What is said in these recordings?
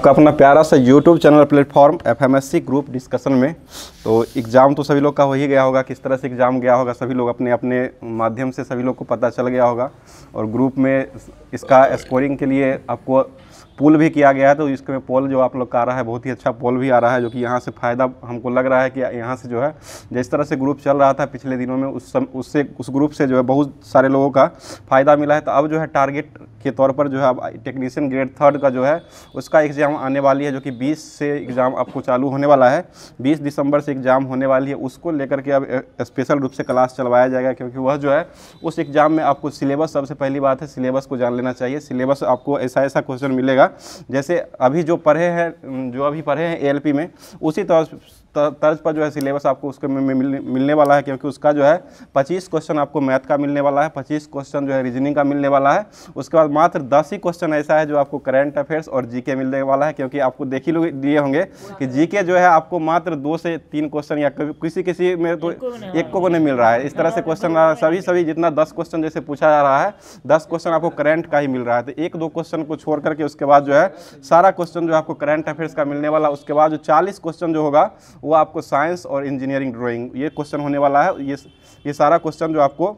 आपका अपना प्यारा सा YouTube channel platform FMSC group discussion में। तो एग्ज़ाम तो सभी लोग का हो ही गया होगा, किस तरह से एग्ज़ाम गया होगा सभी लोग अपने अपने माध्यम से सभी लोग को पता चल गया होगा। और ग्रुप में इसका स्कोरिंग के लिए आपको पोल भी किया गया है, तो इसमें पोल जो आप लोग का आ रहा है बहुत ही अच्छा पोल भी आ रहा है, जो कि यहाँ से फ़ायदा हमको लग रहा है कि यहाँ से जो है जिस तरह से ग्रुप चल रहा था पिछले दिनों में उस ग्रुप से जो है बहुत सारे लोगों का फ़ायदा मिला है। तो अब जो है टारगेट के तौर पर जो है अब टेक्नीशियन ग्रेड 3 का जो है उसका एग्ज़ाम आने वाली है, जो कि 20 से एग्ज़ाम आपको चालू होने वाला है, 20 दिसंबर से एग्ज़ाम होने वाली है। उसको लेकर के अब स्पेशल रूप से क्लास चलवाया जाएगा, क्योंकि वह जो है उस एग्ज़ाम में आपको सिलेबस, सबसे पहली बात है सिलेबस को जान लेना चाहिए। सिलेबस आपको ऐसा क्वेश्चन मिलेगा जैसे अभी जो अभी पढ़े हैं एएलपी में, उसी तर्ज पर जो है सिलेबस आपको उसके में मिलने वाला है, क्योंकि उसका जो है 25 क्वेश्चन आपको मैथ का मिलने वाला है, 25 क्वेश्चन जो है रीजनिंग का मिलने वाला है। उसके बाद मात्र 10 ही क्वेश्चन ऐसा है जो आपको करंट अफेयर्स और जीके मिलने वाला है, क्योंकि आपको देख ही लिए होंगे कि जीके जो है आपको मात्र 2 से 3 क्वेश्चन या किसी में तो एक को नहीं मिल रहा है। इस तरह से क्वेश्चन सभी जितना 10 क्वेश्चन जैसे पूछा जा रहा है, 10 क्वेश्चन आपको करंट का ही मिल रहा है। तो 1-2 क्वेश्चन को छोड़ करके उसके बाद जो है सारा क्वेश्चन जो आपको करंट अफेयर्स का मिलने वाला। उसके बाद जो 40 क्वेश्चन जो होगा वो आपको साइंस और इंजीनियरिंग ड्राइंग ये क्वेश्चन होने वाला है। ये सारा क्वेश्चन जो आपको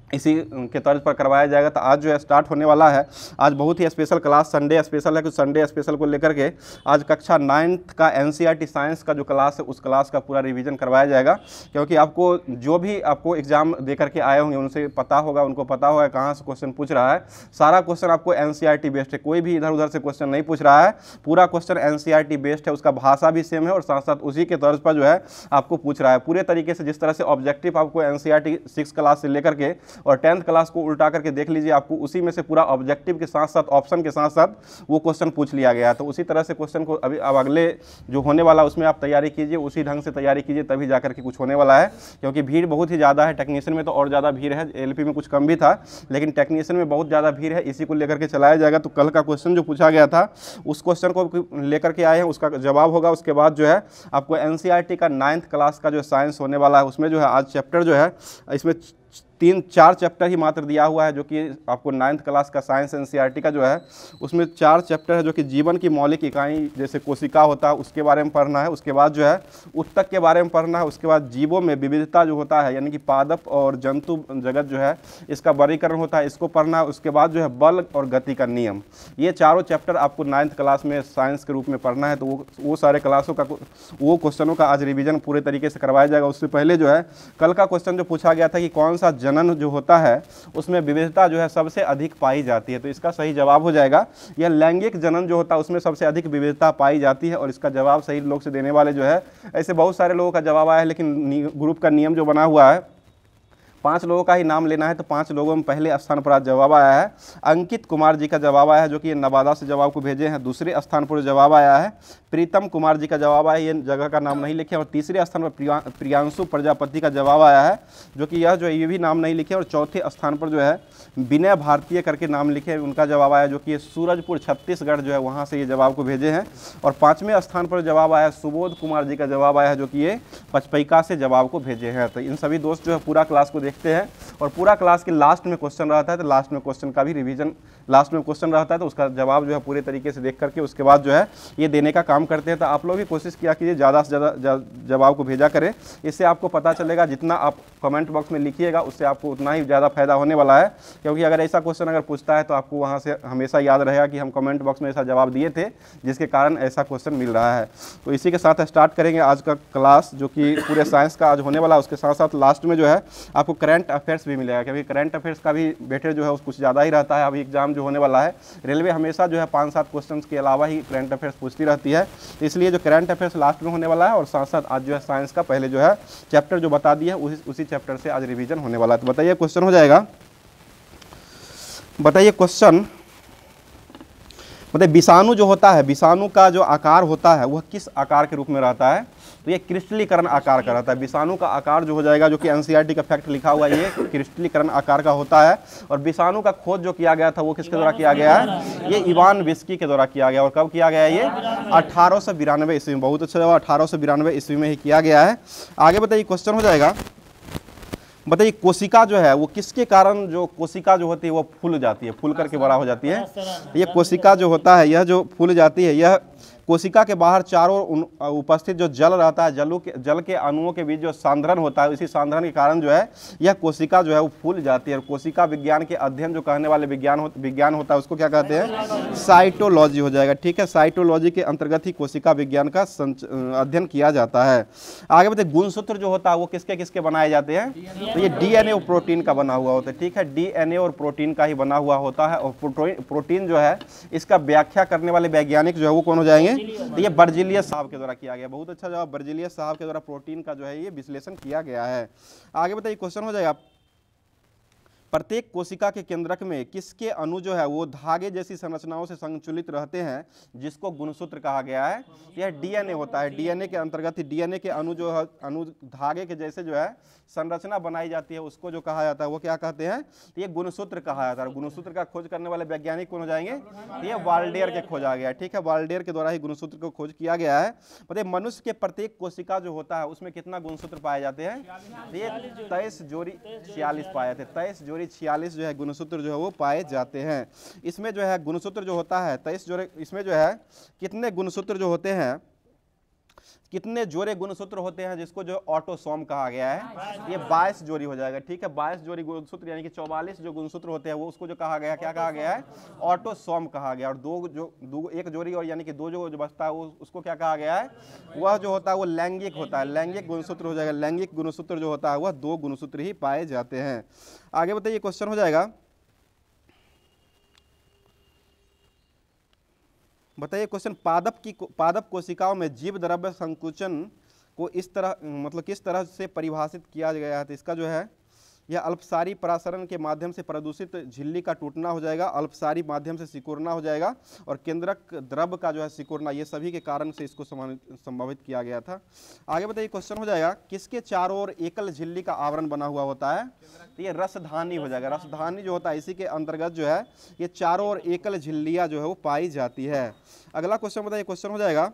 इसी के तर्ज पर करवाया जाएगा। तो आज जो है स्टार्ट होने वाला है, आज बहुत ही स्पेशल क्लास, संडे स्पेशल है। कुछ संडे स्पेशल को लेकर के आज कक्षा 9th का एनसीईआरटी साइंस का जो क्लास है उस क्लास का पूरा रिवीजन करवाया जाएगा, क्योंकि आपको जो भी आपको एग्जाम दे करके आए होंगे उनसे पता होगा, उनको पता होगा कहाँ से क्वेश्चन पूछ रहा है। सारा क्वेश्चन आपको एनसीईआरटी बेस्ड है, कोई भी इधर उधर से क्वेश्चन नहीं पूछ रहा है, पूरा क्वेश्चन एनसीईआरटी बेस्ड है। उसका भाषा भी सेम है और साथ साथ उसी के तर्ज पर जो है आपको पूछ रहा है पूरे तरीके से। जिस तरह से ऑब्जेक्टिव आपको एनसीईआरटी 6 क्लास से लेकर के और 10th क्लास को उल्टा करके देख लीजिए, आपको उसी में से पूरा ऑब्जेक्टिव के साथ साथ ऑप्शन के साथ साथ वो क्वेश्चन पूछ लिया गया है। तो उसी तरह से क्वेश्चन को अभी अब अगले जो होने वाला उसमें आप तैयारी कीजिए, उसी ढंग से तैयारी कीजिए, तभी जाकर के कुछ होने वाला है। क्योंकि भीड़ बहुत ही ज़्यादा है, टेक्नीशियन में तो और ज़्यादा भीड़ है, एलपी में कुछ कम भी था, लेकिन टेक्नीशियन में बहुत ज़्यादा भीड़ है। इसी को लेकर के चलाया जाएगा। तो कल का क्वेश्चन जो पूछा गया था उस क्वेश्चन को लेकर के आए हैं, उसका जवाब होगा। उसके बाद जो है आपको एनसीईआरटी का 9th क्लास का जो साइंस होने वाला है उसमें जो है आज चैप्टर जो है इसमें 3-4 चैप्टर ही मात्र दिया हुआ है, जो कि आपको 9th क्लास का साइंस एनसीईआरटी का जो है उसमें 4 चैप्टर है, जो कि जीवन की मौलिक इकाई जैसे कोशिका होता है उसके बारे में पढ़ना है। उसके बाद जो है उत्तक के बारे में पढ़ना है। उसके बाद जीवों में विविधता जो होता है, यानी कि पादप और जंतु जगत जो है इसका वर्गीकरण होता है, इसको पढ़ना है। उसके बाद जो है बल और गति का नियम, ये चारों चैप्टर आपको 9th क्लास में साइंस के रूप में पढ़ना है। तो वो सारे क्लासों का वो क्वेश्चनों का आज रिविजन पूरे तरीके से करवाया जाएगा। उससे पहले जो है कल का क्वेश्चन जो पूछा गया था कि कौन सा जनन जो होता है उसमें विविधता जो है सबसे अधिक पाई जाती है, तो इसका सही जवाब हो जाएगा यह लैंगिक जनन जो होता है उसमें सबसे अधिक विविधता पाई जाती है। और इसका जवाब सही लोग से देने वाले जो है ऐसे बहुत सारे लोगों का जवाब आया है, लेकिन ग्रुप का नियम जो बना हुआ है 5 लोगों का ही नाम लेना है। तो 5 लोगों में पहले स्थान पर आज जवाब आया है अंकित कुमार जी का जवाब आया है, जो कि ये नवादा से जवाब को भेजे हैं। दूसरे स्थान पर जवाब आया है प्रीतम कुमार जी का जवाब आया, ये जगह का नाम नहीं लिखे। और तीसरे स्थान पर प्रियांशु प्रजापति का जवाब आया है, जो कि यह जो ये भी नाम नहीं लिखे। और चौथे स्थान पर जो है विनय भारतीय करके नाम लिखे, उनका जवाब आया, जो कि ये सूरजपुर छत्तीसगढ़ जो है वहाँ से ये जवाब को भेजे हैं। और 5वें स्थान पर जवाब आया सुबोध कुमार जी का जवाब आया है, जो कि ये पचपैका से जवाब को भेजे हैं। तो इन सभी दोस्त जो है पूरा क्लास को देखते हैं और पूरा क्लास के लास्ट में क्वेश्चन रहता है, तो लास्ट में क्वेश्चन का भी रिवीजन लास्ट में क्वेश्चन रहता है, तो उसका जवाब जो है पूरे तरीके से देख करके उसके बाद जो है ये देने का काम करते हैं। तो आप लोग भी कोशिश किया कीजिए ज़्यादा से ज़्यादा जवाब को भेजा करें, इससे आपको पता चलेगा जितना आप कमेंट बॉक्स में लिखिएगा उससे आपको उतना ही ज़्यादा फायदा होने वाला है। क्योंकि अगर ऐसा क्वेश्चन अगर पूछता है तो आपको वहाँ से हमेशा याद रहेगा कि हम कमेंट बॉक्स में ऐसा जवाब दिए थे जिसके कारण ऐसा क्वेश्चन मिल रहा है। तो इसी के साथ स्टार्ट करेंगे आज का क्लास, जो कि पूरे साइंस का आज होने वाला है। उसके साथ साथ लास्ट में जो है आपको करंट अफेयर्स भी मिलेगा, क्योंकि करंट अफेयर्स का भी वेटेज जो है कुछ ज़्यादा ही रहता है। अभी एग्जाम जो होने वाला है रेलवे हमेशा जो है 5-7 क्वेश्चन के अलावा ही करंट अफेयर्स पूछती रहती है, इसलिए जो करंट अफेयर्स लास्ट में होने वाला है। और साथ साथ आज जो है साइंस का पहले जो है चैप्टर जो बता दिया उसी चैप्टर से आज रिवीजन होने वाला है। तो बताइए क्वेश्चन हो जाएगा, बताइए क्वेश्चन, मतलब विषाणु जो होता है, विषाणु का जो आकार होता है वह किस आकार के रूप में रहता है? तो ये क्रिस्टलीकरण आकार का रहता है। विषाणु का आकार जो हो जाएगा, जो कि एनसीईआरटी का फैक्ट लिखा हुआ है, ये क्रिस्टलीकरण आकार का होता है। और विषाणु का खोज जो किया गया था वो किसके द्वारा किया गया है? ये इवान विस्की के द्वारा किया गया। और कब किया गया है? ये 1892 ईस्वी में। बहुत अच्छा जवाब, 1892 ईस्वी में ही किया गया है। आगे बताइए क्वेश्चन हो जाएगा, बताइए कोशिका जो है वो किसके कारण, जो कोशिका जो होती है वो फूल जाती है, फूल करके बड़ा हो जाती है। ये कोशिका जो होता है, यह जो फूल जाती है, यह कोशिका के बाहर चारों ओर उपस्थित जो जल रहता है, जल के अणुओं के बीच जो सांद्रण होता है, इसी सांद्रण के कारण जो है यह कोशिका जो है वो फूल जाती है। और कोशिका विज्ञान के अध्ययन जो कहने वाले विज्ञान होता है उसको क्या कहते हैं? साइटोलॉजी हो जाएगा। ठीक है, साइटोलॉजी के अंतर्गत ही कोशिका विज्ञान का अध्ययन किया जाता है। आगे बताइए, गुणसूत्र जो होता है वो किसके किसके बनाए जाते हैं? तो ये डीएनए और प्रोटीन का बना हुआ होता है। ठीक है, डीएनए और प्रोटीन का ही बना हुआ होता है। और प्रोटीन जो है इसका व्याख्या करने वाले वैज्ञानिक जो है वो कौन हो जाएंगे? तो ये बर्जीलियस साहब के द्वारा किया गया। बहुत अच्छा जवाब, बर्जीलियस साहब के द्वारा प्रोटीन का जो है ये विश्लेषण किया गया है। आगे बताइए, क्वेश्चन हो जाएगा, प्रत्येक कोशिका के केंद्रक में किसके अणु जो है वो धागे जैसी संरचनाओं से संचुलित रहते हैं, जिसको गुणसूत्र कहा गया है? यह डीएनए होता है। डीएनए के अंतर्गत ही डीएनए के अणु जो है, अणु धागे के जैसे जो है संरचना बनाई जाती है, उसको जो कहा जाता है वो क्या कहते हैं? तो ये गुणसूत्र कहा जाता है। गुणसूत्र का खोज करने वाले वैज्ञानिक कौन हो जाएंगे? तो ये वाल्डेयर के खोज आ गया। ठीक है, वाल्डेयर के द्वारा ही गुणसूत्र को खोज किया गया है। मतलब मनुष्य के प्रत्येक कोशिका जो होता है उसमें कितना गुणसूत्र पाए जाते हैं? ये 23 जोड़ी 46 पाए जाते हैं। 23 जोड़ी 46 जो है गुणसूत्र जो है वो पाए जाते हैं। इसमें जो है गुणसूत्र जो होता है 23 जोड़े, इसमें जो है कितने गुणसूत्र जो होते हैं, कितने जोड़े गुणसूत्र होते हैं, जिसको जो ऑटोसोम कहा गया है? ये 22 जोड़ी हो जाएगा। ठीक है, 22 जोड़ी गुणसूत्र यानी कि 44 जो गुणसूत्र होते हैं वो उसको जो कहा गया, क्या कहा गया है? ऑटोसोम कहा गया। और एक जोड़ी और यानी कि दो जो बचता है उसको क्या कहा गया है? वह जो होता है वो लैंगिक होता है, लैंगिक गुणसूत्र हो जाएगा। लैंगिक गुणसूत्र जो होता है वह 2 गुणसूत्र ही पाए जाते हैं। आगे बताइए, क्वेश्चन हो जाएगा, बताइए क्वेश्चन, पादप कोशिकाओं में जीव द्रव्य संकुचन को इस तरह मतलब किस तरह से परिभाषित किया गया है? तो इसका जो है यह अल्पसारी परासरण के माध्यम से प्रदूषित झिल्ली का टूटना हो जाएगा, अल्पसारी माध्यम से सिकुड़ना हो जाएगा, और केंद्रक द्रव का जो है सिकुड़ना, ये सभी के कारण से इसको संभावित किया गया था। आगे बताइए, क्वेश्चन हो जाएगा, किसके चारों ओर एकल झिल्ली का आवरण बना हुआ होता है? तो ये रसधानी हो जाएगा। रसधानी जो होता है इसी के अंतर्गत जो है ये चारों ओर एकल झिल्लियां जो है वो पाई जाती है। अगला क्वेश्चन बताइए, क्वेश्चन हो जाएगा,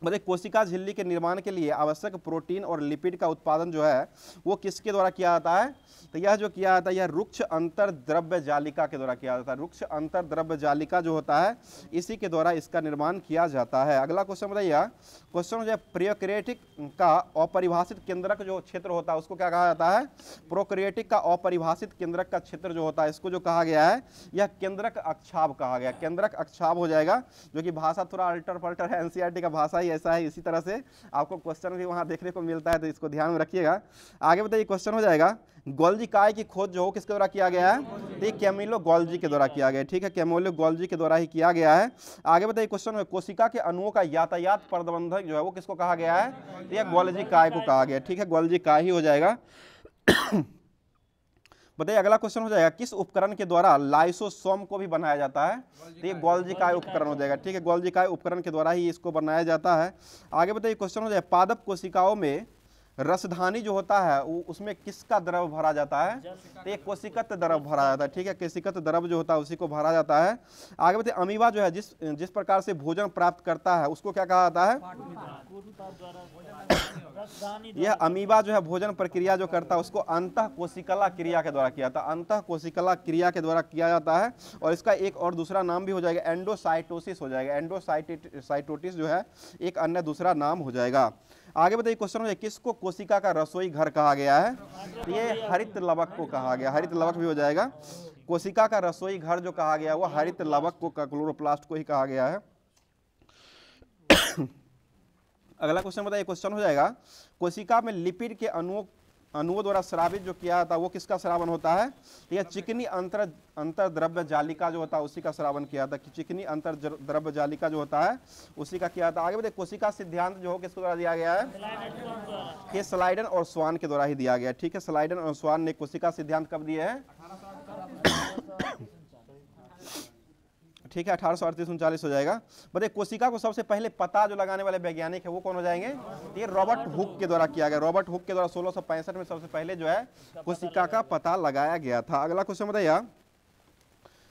मतलब कोशिका झिल्ली के निर्माण के लिए आवश्यक प्रोटीन और लिपिड का उत्पादन जो है वो किसके द्वारा किया जाता है? तो यह जो किया जाता है यह रुक्ष अंतर द्रव्य जालिका के द्वारा किया जाता है। रुक्ष अंतर द्रव्य जालिका जो होता है इसी के द्वारा इसका निर्माण किया जाता है। अगला क्वेश्चन बताइए, क्वेश्चन जो है प्रोकैरियोटिक का अपरिभाषित केंद्रक जो क्षेत्र होता है उसको क्या कहा जाता है? प्रोकैरियोटिक का अपरिभाषित केंद्रक का क्षेत्र जो होता है इसको जो कहा गया है यह केंद्रक अक्षाभ कहा गया। केंद्रक अक्षाभ हो जाएगा, जो कि भाषा थोड़ा अल्टर पल्टर है, एनसीईआरटी का भाषा ऐसा है। इसी तरह से आपको क्वेश्चन भी वहां देखने को मिलता है, तो इसको ध्यान में रखिएगा। आगे बताइए, क्वेश्चन हो जाएगा, गोल्जी काय की खोज जो किसके द्वारा किया गया है? तो ये कैमिलो गोल्जी के द्वारा किया गया है। ठीक है, कैमिलो गोल्जी के द्वारा ही किया गया है। आगे बताइए, क्वेश्चन है कोशिका के अणुओं का यातायात प्रबंधक जो है वो किसको कहा गया है? तो ये गोल्जी काय को कहा गया। ठीक है, गोल्जी काय ही हो जाएगा। बताइए, अगला क्वेश्चन हो जाएगा, किस उपकरण के द्वारा लाइसोसोम को भी बनाया जाता है? तो ये गोल्जी काय उपकरण हो जाएगा। ठीक है, गोल्जी काय उपकरण के द्वारा ही इसको बनाया जाता है। आगे बताइए, क्वेश्चन हो जाएगा, पादप कोशिकाओं में रसधानी जो होता है उसमें किसका द्रव भरा जाता है? तो ये कोशिकत द्रव भरा जाता है। ठीक है, कोशिकत द्रव जो होता है उसी को भरा जाता है। आगे बताइए, अमीबा जो है जिस प्रकार से भोजन प्राप्त करता है उसको क्या कहा जाता है? यह अमीबा जो है भोजन प्रक्रिया जो करता है उसको अंतः कोशिकला क्रिया के द्वारा किया जाता है। अंतः कोशिकला क्रिया के द्वारा किया जाता है, और इसका एक और दूसरा नाम भी हो जाएगा, एंडोसाइटोसिस हो जाएगा। एंडोसाइटोसिस जो है एक अन्य दूसरा नाम हो जाएगा। आगे बताइए, क्वेश्चन है किसको कोशिका का रसोई घर कहा गया है? तो ये हरित लवक को कहा गया। हरित लवक भी हो जाएगा। कोशिका का रसोई घर जो कहा गया वो हरित लवक को, क्लोरोप्लास्ट को ही कहा गया है। अगला क्वेश्चन बताइए, क्वेश्चन हो जाएगा, कोशिका में लिपिड के अणुओं द्वारा स्रावित जो किया जाता है वो किसका स्रावन होता है? यह चिकनी अंतर द्रव्य जालिका जो होता है उसी का स्रावन किया जाता है। चिकनी अंतर द्रव्य जालिका जो होता है उसी का किया जाता है। आगे बताइए, कोशिका सिद्धांत जो हो किसके द्वारा दिया गया है? ये स्लाइडन और स्वान के द्वारा ही दिया गया। ठीक है, स्लाइडन और स्वान ने कोशिका सिद्धांत कब दिए हैं? ठीक है, 1838-39 हो जाएगा। बताइए, कोशिका को सबसे पहले पता जो लगाने वाले वैज्ञानिक है वो कौन हो जाएंगे? ये रॉबर्ट हुक के द्वारा किया गया। रॉबर्ट हुक के द्वारा 1665 में सबसे पहले जो है कोशिका का पता लगाया गया था। अगला क्वेश्चन बताइए,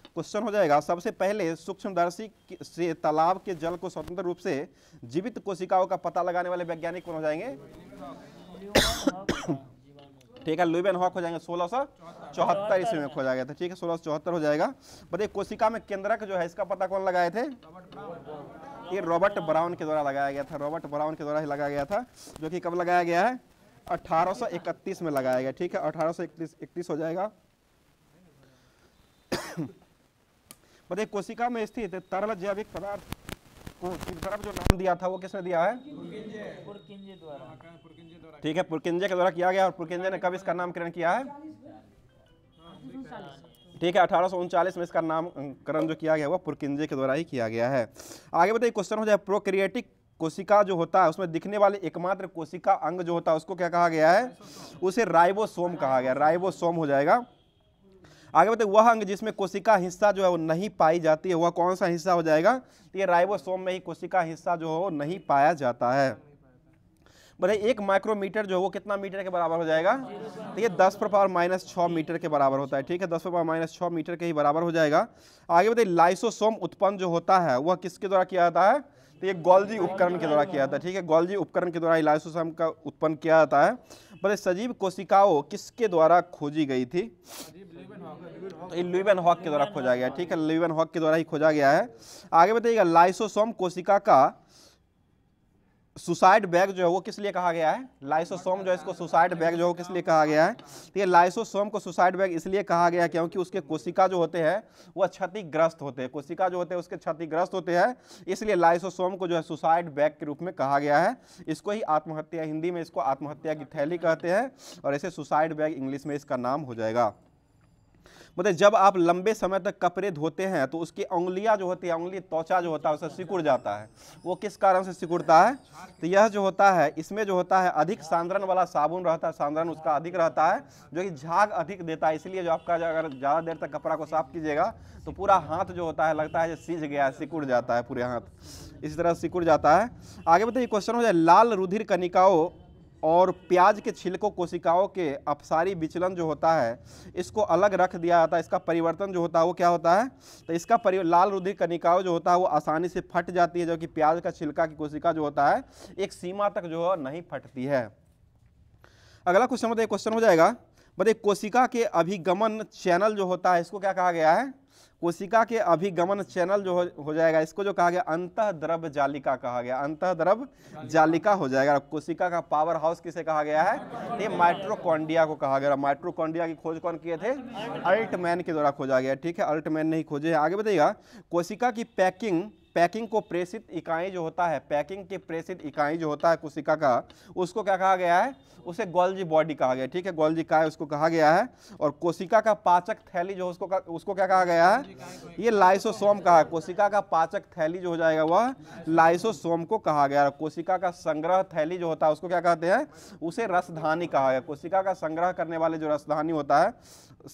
क्वेश्चन हो जाएगा, सबसे पहले सूक्ष्मदर्शी से तालाब के जल को स्वतंत्र रूप से जीवित कोशिकाओं का पता लगाने वाले वैज्ञानिक कौन हो जाएंगे? ठीक है, ल्यूवेनहॉक हो जाएंगे। 1674 ईस्वी में खोजा गया था। ठीक है, 1674 हो जाएगा। बताइए, कोशिका में केंद्रक जो है इसका पता कौन लगाए थे? ये रॉबर्ट ब्राउन के द्वारा लगाया गया था, रॉबर्ट ब्राउन के द्वारा ही लगाया गया था, जो कि कब लगाया गया है? 1831 में लगाया गया। ठीक है, 1831 हो जाएगा। बताइए, कोशिका में स्थित तरल जैविक पदार्थ को की तरफ जो नाम दिया था वो किसने दिया है? पुरकिंजे द्वारा। ठीक है, पुरकिंजे के द्वारा किया गया। और पुरकिंजे ने कब इसका नामकरण किया है? ठीक है, 1839 में इसका नामकरण जो किया गया वो पुरकिंजे के द्वारा ही किया गया है। आगे बताइए, क्वेश्चन हो जाए, प्रोकैरियोटिक कोशिका जो होता है उसमें दिखने वाले एकमात्र कोशिका अंग जो होता है उसको क्या कहा गया है? उसे राइबोसोम कहा गया, राइबोसोम हो जाएगा। आगे बताइए, वह अंग जिसमें कोशिका हिस्सा जो है वो नहीं पाई जाती है, वह कौन सा हिस्सा हो जाएगा? तो ये राइबोसोम में ही कोशिका हिस्सा जो है वो नहीं पाया जाता है। बताइए, 1 माइक्रोमीटर जो है वो कितना मीटर के बराबर हो जाएगा? तो ये 10⁻⁻6 मीटर के बराबर होता है। ठीक है, 10⁻⁻6 मीटर के ही बराबर हो जाएगा। आगे बताइए, लाइसोसोम उत्पन्न जो होता है वह किसके द्वारा किया जाता है? तो ये गोल्जी उपकरण के द्वारा किया जाता है। ठीक है, गोल्जी उपकरण के द्वारा लाइसोसोम का उत्पन्न किया जाता है। बताइए, सजीव कोशिकाओं किसके द्वारा खोजी गई थी? ल्यूवेनहॉक के द्वारा खोजा गया। ठीक है, ल्यूवेनहॉक के द्वारा ही खोजा गया है। आगे बताइएगा, लाइसोसोम कोशिका का सुसाइड बैग जो है वो किस लिए कहा गया है? लाइसोसोम जो है इसको सुसाइड बैग जो है किस लिए कहा गया है? तो ये लाइसोसोम को सुसाइड बैग इसलिए कहा गया है क्योंकि उसके कोशिका जो होते हैं वह क्षतिग्रस्त होते हैं, कोशिका जो होते हैं उसके क्षतिग्रस्त होते हैं, इसलिए लाइसोसोम को जो है सुसाइड बैग के रूप में कहा गया है। इसको ही आत्महत्या, हिंदी में इसको आत्महत्या की थैली कहते हैं, और ऐसे सुसाइड बैग इंग्लिश में इसका नाम हो जाएगा। मतलब जब आप लंबे समय तक कपड़े धोते हैं तो उसकी उंगलियां जो होती है, उंगली त्वचा जो होता है उसे सिकुड़ जाता है। वो किस कारण से सिकुड़ता है? तो यह जो होता है इसमें जो होता है अधिक सांद्रण वाला साबुन रहता है, सांद्रण उसका अधिक रहता है जो कि झाग अधिक देता है, इसलिए जो आपका अगर ज़्यादा देर तक कपड़ा को साफ कीजिएगा तो पूरा हाथ जो होता है लगता है सिज गया है, सिकुड़ जाता है, पूरे हाथ इस तरह सिकुड़ जाता है। आगे बताइए, क्वेश्चन हो जाए, लाल रुधिर कणिकाओं और प्याज के छिलकों कोशिकाओं के अपसारी विचलन जो होता है इसको अलग रख दिया जाता है, इसका परिवर्तन जो होता है वो क्या होता है? तो इसका लाल रुधिर कणिकाओं जो होता है वो आसानी से फट जाती है, जबकि प्याज का छिलका की कोशिका जो होता है एक सीमा तक जो है नहीं फटती है। अगला क्वेश्चन बताइए, क्वेश्चन हो जाएगा, बताइए कोशिका के अभिगमन चैनल जो होता है इसको क्या कहा गया है? कोशिका के अभिगमन चैनल जो हो जाएगा इसको जो कहा गया अंतःद्रव जालिका कहा गया, अंतःद्रव जालिका हो जाएगा। कोशिका का पावर हाउस किसे कहा गया है? ये माइटोकॉन्ड्रिया को कहा गया। माइटोकॉन्ड्रिया की खोज कौन किए थे? अल्टमैन के द्वारा खोजा गया। ठीक है, अल्टमैन ने ही खोजे। आगे बताइएगा, कोशिका की पैकिंग को प्रेषित इकाई जो होता है, पैकिंग के प्रेषित इकाई जो होता है कोशिका का, उसको क्या कहा गया है? उसे गोल्जी बॉडी कहा गया। ठीक है, गोल्जी काय उसको कहा गया है। और कोशिका का पाचक थैली जो उसको क्या कहा गया है? ये लाइसोसोम कहा है। कोशिका का पाचक थैली जो हो जाएगा वह लाइसोसोम को कहा गया। कोशिका का संग्रह थैली जो होता है उसको क्या कहते हैं? उसे रसधानी कहा गया। कोशिका का संग्रह करने वाले जो रसधानी होता है,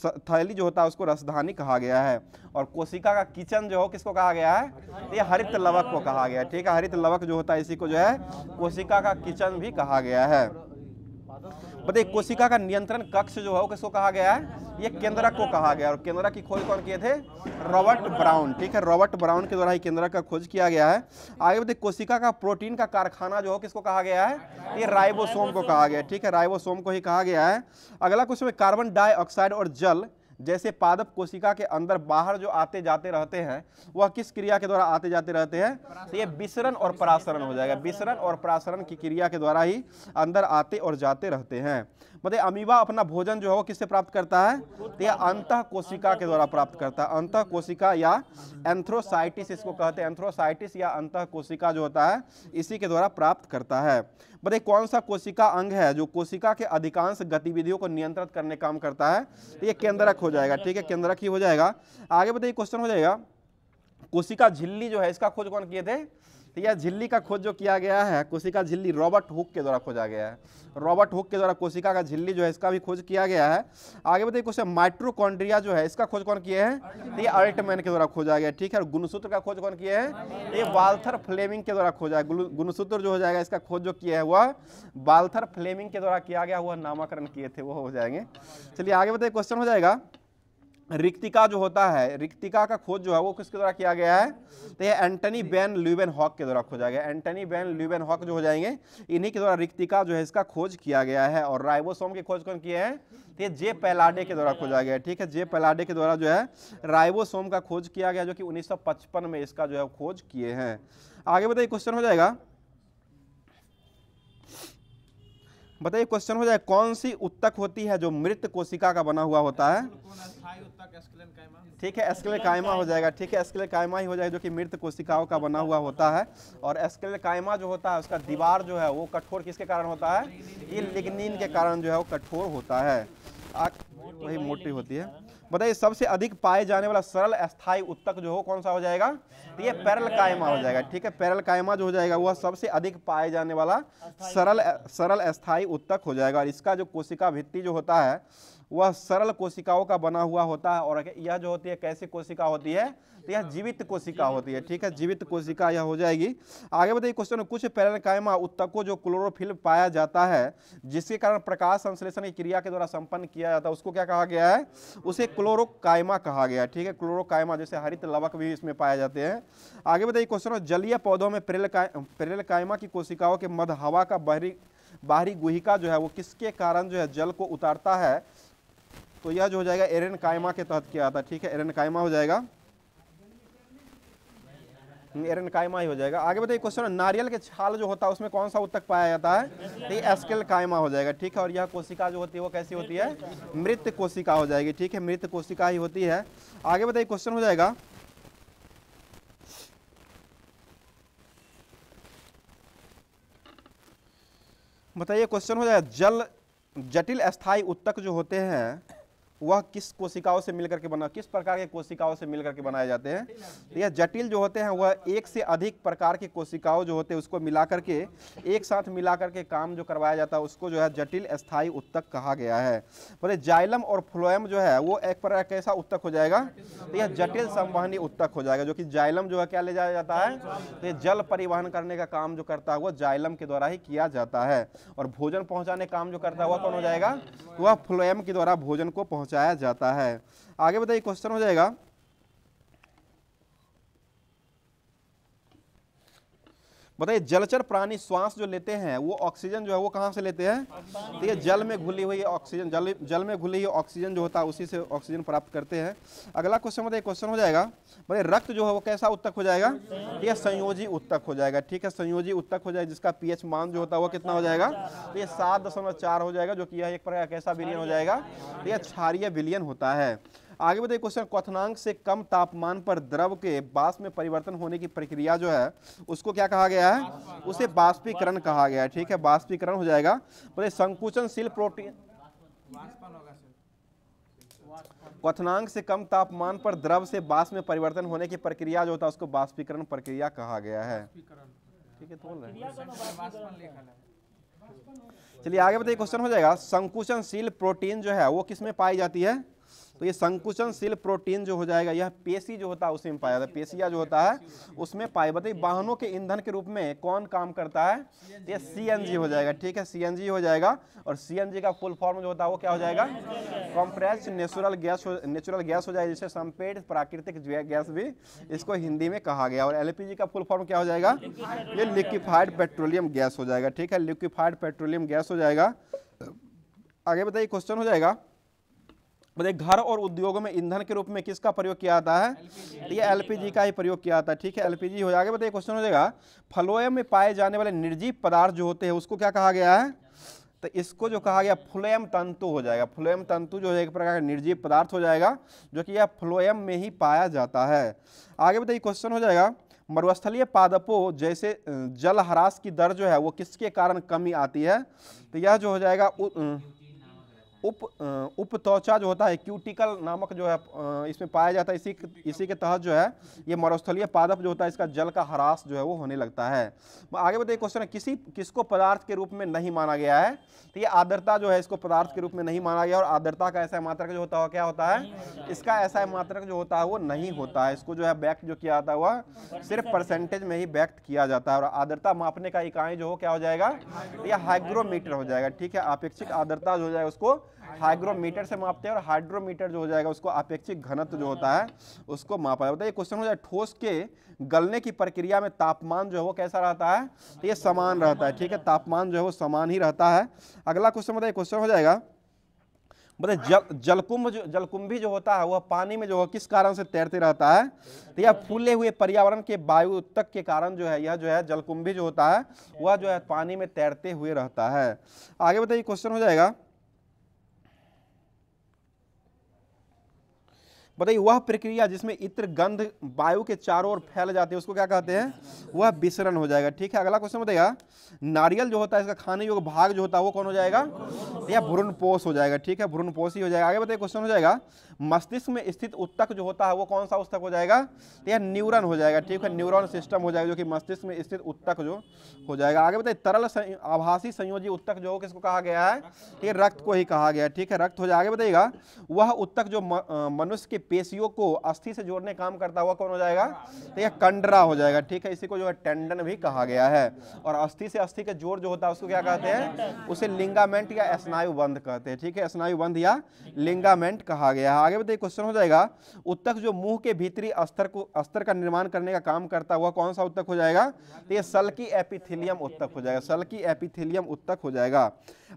थैली जो होता है उसको रसधानी कहा गया है। और कोशिका का किचन जो हो किसको कहा गया है? ये हरित लवक को कहा गया। ठीक है, हरित लवक जो होता है इसी को जो है कोशिका का किचन भी कहा गया है। बताइए, कोशिका का नियंत्रण कक्ष जो है वो किसको कहा गया है? ये केंद्रक को कहा गया। और केंद्रक की खोज कौन किए थे? Robert brown. ठीक है, रॉबर्ट ब्राउन के द्वारा ही केंद्रक का खोज किया गया है। आगे बताइए, कोशिका का प्रोटीन का कारखाना जो हो किसको कहा गया है? ये राइबोसोम को कहा गया। ठीक है, राइबोसोम को ही कहा गया है। अगला क्वेश्चन में, कार्बन डाइऑक्साइड और जल जैसे पादप कोशिका के अंदर बाहर जो आते जाते रहते हैं वह किस क्रिया के द्वारा आते जाते रहते हैं? तो ये विसरण और परासरण हो जाएगा। विसरण और परासरण की क्रिया के द्वारा ही अंदर आते और जाते रहते हैं। मतलब अमीबा अपना भोजन जो है वो किससे प्राप्त करता है? तो यह अंतः कोशिका के द्वारा प्राप्त करता है। अंतः कोशिका या एंथ्रोसाइटिस इसको कहते हैं। एंथ्रोसाइटिस या अंतः कोशिका जो होता है इसी के द्वारा प्राप्त करता है। बताइए, कौन सा कोशिका अंग है जो कोशिका के अधिकांश गतिविधियों को नियंत्रित करने काम करता है? तो ये केंद्रक हो जाएगा। ठीक है, केंद्रक ही हो जाएगा। आगे बताइए, क्वेश्चन हो जाएगा, कोशिका झिल्ली जो है इसका खोज कौन किए थे? तो यह झिल्ली का खोज जो किया गया है, कोशिका झिल्ली रॉबर्ट हुक के द्वारा खोजा गया है। रॉबर्ट हुक के द्वारा कोशिका का झिल्ली जो है इसका भी खोज किया गया है। आगे बताइए, क्वेश्चन माइटोकॉन्ड्रिया जो है इसका खोज कौन किए हैं? तो ये अल्टमैन के द्वारा खोजा गया। ठीक है, और गुणसूत्र का खोज कौन किए हैं? ये वाल्थर फ्लेमिंग के द्वारा खोजा है। गुणसूत्र जो हो जाएगा इसका खोज जो किया है वह वाल्थर फ्लेमिंग के द्वारा किया गया, वह नामकरण किए थे, वो हो जाएंगे। चलिए आगे बताइए, क्वेश्चन हो जाएगा, रिक्तिका जो होता है, रिक्तिका का खोज जो है वो किसके द्वारा किया गया है? तो ये एंटनी वैन ल्यूवेनहॉक के द्वारा खोजा गया। एंटनी वैन ल्यूवेनहॉक जो हो जाएंगे, इन्हीं के द्वारा रिक्तिका जो है इसका खोज किया गया है। और राइबोसोम की खोज कौन किए हैं? तो ये जे पैलाडे के द्वारा खोजा गया है। ठीक है, जे पैलाडे के द्वारा जो है राइबोसोम का खोज किया गया, जो कि 1955 में इसका जो है खोज किए हैं। आगे बताइए, क्वेश्चन हो जाएगा, बताइए क्वेश्चन हो जाए, कौन सी उत्तक होती है जो मृत कोशिका का बना हुआ होता है? ठीक है, एस्क्लेकाइमा हो जाएगा। ठीक है, एस्क्लेकाइमा ही हो जाएगा, जो कि मृत कोशिकाओं का बना हुआ होता है। और एस्क्लेकाइमा जो होता है उसका दीवार जो है वो कठोर किसके कारण होता है? ये लिग्निन के कारण जो है वो कठोर होता है, वही मोटी होती है। बताइए, सबसे अधिक पाए जाने वाला सरल अस्थायी उत्तक जो हो कौन सा हो जाएगा? तो ये पेरलकाइमा हो जाएगा। ठीक है, पेरलकाइमा जो हो जाएगा वह सबसे अधिक पाए जाने वाला सरल अस्थायी उत्तक हो जाएगा। और इसका जो कोशिका भित्ति जो होता है वह सरल कोशिकाओं का बना हुआ होता है। और यह जो होती है कैसी कोशिका होती है? तो यह जीवित कोशिका होती है। ठीक है, जीवित कोशिका यह हो जाएगी। आगे बताइए क्वेश्चन, कुछ पेरलकाइमा उत्तकों जो क्लोरोफिल पाया जाता है, जिसके कारण प्रकाश संश्लेषण की क्रिया के द्वारा संपन्न किया जाता है, उसको क्या कहा गया है? उसे क्लोरोकाइमा कहा गया है। ठीक है, क्लोरोकाइमा, जैसे हरित लवक भी इसमें पाए जाते हैं। आगे बताइए क्वेश्चन, जलीय पौधों में पेरलकाइमा की कोशिकाओं के मध्य हवा का बाहरी गुहिका जो है वो किसके कारण जो है जल को उतारता है? तो यह जो हो जाएगा एरेनकाइमा के तहत किया था। ठीक है, एरेनकाइमा हो जाएगा, एरेनकाइमा ही हो जाएगा। आगे बताइए क्वेश्चन, नारियल के छाल जो होता है उसमें कौन सा उत्तक पाया जाता है? तो ये एस्केलकाइमा हो जाएगा। ठीक है, और यह कोशिका जो होती है वो कैसी होती है? मृत कोशिका हो जाएगी। ठीक है, मृत कोशिका ही होती है। आगे बताइए क्वेश्चन हो जाएगा, बताइए क्वेश्चन हो जाएगा, जटिल अस्थायी उत्तक जो होते हैं वह किस कोशिकाओं से मिलकर के बना, किस प्रकार के कोशिकाओं से मिलकर के बनाए जाते हैं? यह जटिल जो होते हैं वह एक से अधिक प्रकार की कोशिकाओं जो होते हैं उसको मिलाकर के एक साथ मिलाकर के काम जो करवाया जाता है उसको जो है जटिल अस्थायी उत्तक कहा गया है। बोले जाइलम और फ्लोएम जो है वो एक प्रकार कैसा उत्तक हो जाएगा? तो यह जटिल संवहनी उत्तक हो जाएगा, जो कि जाइलम जो है क्या ले जाया जाता है? तो जल परिवहन करने का काम जो करता है वो जाइलम के द्वारा ही किया जाता है। और भोजन पहुंचाने काम जो करता है वह कौन हो जाएगा? वह फ्लोएम के द्वारा भोजन को पहुंचाया जाता है। आगे बताइए क्वेश्चन हो जाएगा, बताइए जलचर प्राणी श्वास जो लेते हैं वो ऑक्सीजन जो है वो कहां से लेते हैं? तो ये जल में घुली हुई ऑक्सीजन, जल में घुली हुई ऑक्सीजन जो होता है उसी से ऑक्सीजन प्राप्त करते हैं। अगला क्वेश्चन बताइए, क्वेश्चन हो जाएगा, बताइए रक्त जो है वो कैसा उत्तक हो जाएगा? ये संयोजी उत्तक हो जाएगा। ठीक है, संयोजी उत्तक हो जाएगा, जिसका पीएच मान जो होता है वो कितना हो जाएगा? तो ये 7.4 हो जाएगा, जो कि यह एक प्रकार कैसा विलयन हो जाएगा? तो यह क्षारीय विलयन होता है। आगे बताइए क्वेश्चन, क्वथनांक से कम तापमान पर द्रव के वाष्प में परिवर्तन होने की प्रक्रिया जो है उसको क्या कहा गया है? उसे बाष्पीकरण कहा गया है। ठीक है, बाष्पीकरण हो जाएगा। बताइए संकुचनशील प्रोटीन, क्वथनांक से कम तापमान पर द्रव से वाष्प में परिवर्तन होने की प्रक्रिया जो होता है उसको बाष्पीकरण प्रक्रिया कहा गया है। ठीक है, तो चलिए आगे बताइए क्वेश्चन हो जाएगा, संकुचनशील प्रोटीन जो है वो किसमें पाई जाती है? तो ये संकुचनशील प्रोटीन जो हो जाएगा यह पेशी जो होता है उसी में पाया जाता है, पेशिया जो होता है उसमें पाया। बताइए वाहनों के ईंधन के रूप में कौन काम करता है? तो ये सीएनजी हो जाएगा। ठीक है, सीएनजी हो जाएगा। और सीएनजी का फुल फॉर्म जो होता है वो क्या हो जाएगा? कंप्रेस्ड नेचुरल गैस हो जाएगा, जिसे संपेट प्राकृतिक गैस भी इसको हिंदी में कहा गया। और एलपीजी का फुल फॉर्म क्या हो जाएगा? ये लिक्विफाइड पेट्रोलियम गैस हो जाएगा। ठीक है, लिक्विफाइड पेट्रोलियम गैस हो जाएगा। आगे बताइए क्वेश्चन हो जाएगा, बताइए घर और उद्योगों में ईंधन के रूप में किसका प्रयोग किया जाता है? तो ये एलपीजी का ही प्रयोग किया जाता है। ठीक है, एलपीजी हो जाएगा। बताइए क्वेश्चन हो जाएगा, फ्लोएम में पाए जाने वाले निर्जीव पदार्थ जो होते हैं उसको क्या कहा गया है? तो इसको जो कहा गया फ्लोएम तंतु हो जाएगा। फ्लोएम तंतु जो है एक प्रकार का निर्जीव पदार्थ हो जाएगा, जो कि यह फ्लोएम में ही पाया जाता है। आगे बताइए क्वेश्चन हो जाएगा, मरुस्थलीय पादपों जैसे जल ह्रास की दर जो है वो किसके कारण कमी आती है? तो यह जो हो जाएगा उपत्वचा जो होता है, क्यूटिकल नामक जो है इसमें पाया जाता है। इसी के तहत जो है ये मरुस्थलीय पादप जो होता है इसका जल का ह्रास जो है वो होने लगता है। आगे बताइए क्वेश्चन, किसको पदार्थ के रूप में नहीं माना गया है? तो ये आर्द्रता जो है इसको पदार्थ के रूप में नहीं माना गया। और आर्द्रता का ऐसा मात्रक जो होता है क्या होता है? इसका ऐसा मात्रक जो होता है वो नहीं होता है। इसको जो है व्यक्त जो किया जाता है वह सिर्फ परसेंटेज में ही व्यक्त किया जाता है। और आर्द्रता मापने का इकाई जो हो क्या हो जाएगा? यह हाइग्रोमीटर हो जाएगा। ठीक है, आपेक्षिक आर्द्रता जो हो जाएगा उसको हाइग्रोमीटर से मापते हैं, और हाइड्रोमीटर जो हो जाएगा उसको अपेक्षिक घनत्व जो होता है उसको मापा जाता है। क्वेश्चन हो जाए ठोस के गलने की प्रक्रिया में तापमान जो है वो कैसा रहता है, तो ये समान रहता है, ठीक है, तापमान जो है वो समान ही रहता है। अगला क्वेश्चन बताइए, क्वेश्चन हो जाएगा बताइए जलकुंभी जो होता है वह पानी में जो है किस कारण से तैरते रहता है, तो यह फूले हुए पर्यावरण के वायु उत्तक के कारण जो है यह जो है जलकुंभी जो होता है वह जो है पानी में तैरते हुए रहता है। आगे बताइए, क्वेश्चन हो जाएगा बताइए वह प्रक्रिया जिसमें इत्र गंध वायु के चारों ओर फैल जाती है उसको क्या कहते हैं, वह विसरण हो जाएगा, ठीक है। अगला क्वेश्चन बताइएगा नारियल जो होता है इसका खाने योग्य भाग जो होता है वो कौन हो जाएगा, या भ्रूणपोष हो जाएगा, ठीक है, भ्रूणपोष ही हो जाएगा। आगे बताइए, क्वेश्चन हो जाएगा मस्तिष्क में स्थित उत्तक जो होता है वो कौन सा उत्तक हो जाएगा, तो यह न्यूरॉन हो जाएगा, ठीक है, न्यूरॉन सिस्टम हो जाएगा जो कि मस्तिष्क में स्थित उत्तक जो हो जाएगा। आगे बताइए तरल आभासी संयोजी उत्तक जो किसको कहा गया है, ये रक्त को ही कहा गया है, ठीक है, रक्त हो जाएगा। आगे बताइएगा वह उत्तक जो मनुष्य के पेशियों को अस्थि से जोड़ने काम करता हुआ कौन हो जाएगा, तो यह कंडरा हो जाएगा, ठीक है, इसी को जो है टेंडन भी कहा गया है। और अस्थि से अस्थि के जोड़ जो होता है उसको क्या कहते हैं, उसे लिंगामेंट या स्नायुबंध कहते हैं, ठीक है, स्नायुबंध या लिंगामेंट कहा गया है। आगे बताइए, क्वेश्चन हो जाएगा उत्तक जो मुंह के भीतरी अस्तर का निर्माण करने का काम करता हुआ कौन सा उत्तक हो जाएगा, तो यह सल्की एपिथेलियम उत्तक हो जाएगा, सल्की एपिथेलियम उत्तक हो जाएगा।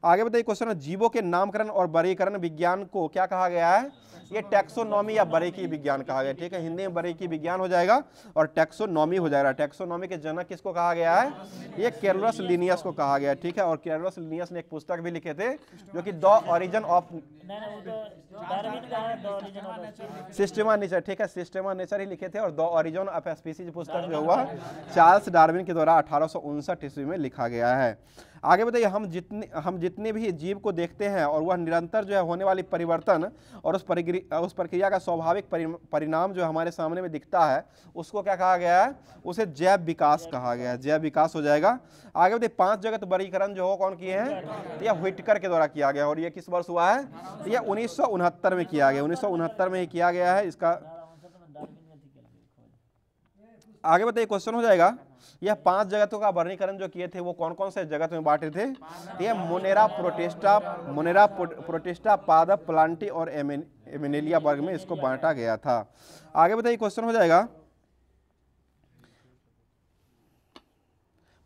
आगे बताइए, क्वेश्चन जीवों के नामकरण और वर्गीकरण विज्ञान को क्या कहा गया है, ये टैक्सोनॉमी या बरीकी विज्ञान कहा गया, ठीक है, हिंदी में बरीकी विज्ञान हो जाएगा और टैक्सोनॉमी हो जाएगा। टैक्सोनॉमी के जनक किसको कहा गया है, ये कैरोलस लिनियस को कहा गया, ठीक है, और कैरोलस लिनियस ने एक पुस्तक भी लिखे थे जो कि the origin of Systema nature, ठीक है, सिस्टमा नेचर ही लिखे थे, और द ओरिजिन ऑफ स्पीसीज पुस्तक जो हुआ चार्ल्स डार्विन के द्वारा 1859 ईस्वी में लिखा गया है। आगे बताइए हम जितने भी जीव को देखते हैं और वह निरंतर जो है होने वाली परिवर्तन और उस प्रक्रिया का स्वाभाविक परिणाम जो हमारे सामने में दिखता है उसको क्या कहा गया है, उसे जैव विकास कहा गया है, जैव विकास हो जाएगा। आगे बताइए 5 जगत वर्गीकरण जो हो कौन किए हैं, तो यह व्हिटकर के द्वारा किया गया, और यह किस वर्ष हुआ है, तो यह 1969 में किया गया, 1969 में ही किया गया है इसका। आगे बताइए, क्वेश्चन हो जाएगा यह 5 जगतों का वर्गीकरण जो किए थे वो कौन कौन से जगत में बांटे थे, ये मोनेरा प्रोटिस्टा पादप प्लांटी और एमिनेलिया वर्ग में इसको बांटा गया था। आगे बताइए, क्वेश्चन हो जाएगा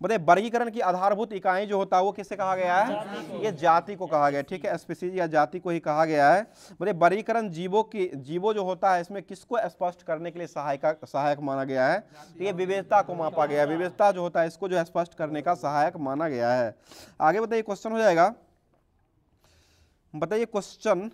बताइए वर्गीकरण की आधारभूत इकाई जो होता है वो किससे कहा गया है, ये जाति को कहा गया, ठीक है, स्पीसीज या जाति को ही कहा गया है। बताइए वर्गीकरण जीवो जो होता है इसमें किसको स्पष्ट करने के लिए सहायक माना गया है, तो ये विविधता को मापा गया है, विविधता जो होता है इसको जो स्पष्ट करने का सहायक माना गया है। आगे बताइए, क्वेश्चन हो जाएगा बताइए क्वेश्चन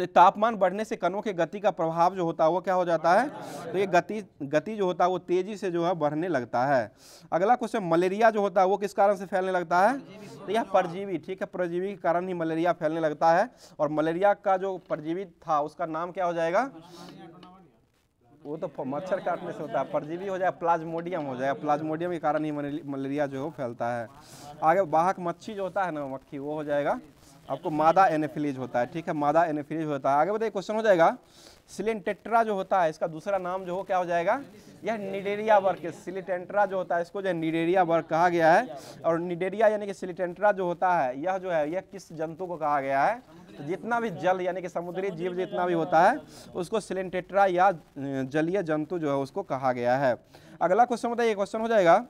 तापमान बढ़ने से कणों के गति का प्रभाव जो होता है वो क्या हो जाता है, तो ये गति जो होता है वो तेजी से जो है बढ़ने लगता है। अगला क्वेश्चन मलेरिया जो होता है वो किस कारण से फैलने लगता है, तो यह परजीवी, ठीक है, परजीवी के कारण ही मलेरिया फैलने लगता है। और मलेरिया का जो परजीवी था उसका नाम क्या हो जाएगा, वो तो मच्छर काटने से होता है, परजीवी हो जाए प्लाज्मोडियम हो जाएगा, प्लाज्मोडियम के कारण ही मलेरिया जो फैलता है। आगे वाहक मच्छी जो होता है ना मक्खी, वो हो जाएगा आपको मादा एनेफिलीज होता है, ठीक है, मादा एनेफिलीज होता है। आगे बताइए, क्वेश्चन हो जाएगा सिलेंटेट्रा जो होता है इसका दूसरा नाम जो हो क्या हो जाएगा, यह निडेरिया वर्ग, सिलिटेंट्रा जो होता है इसको जो है निडेरिया वर्ग कहा गया है। और निडेरिया यानी कि सिलिटेंट्रा जो होता है यह जो है यह किस जंतु को कहा गया है, तो जितना भी जल यानी कि समुद्री जीव जितना भी होता है उसको सिलेंटेट्रा या जलीय जंतु जो है उसको कहा गया है। अगला क्वेश्चन बताइए, क्वेश्चन हो जाएगा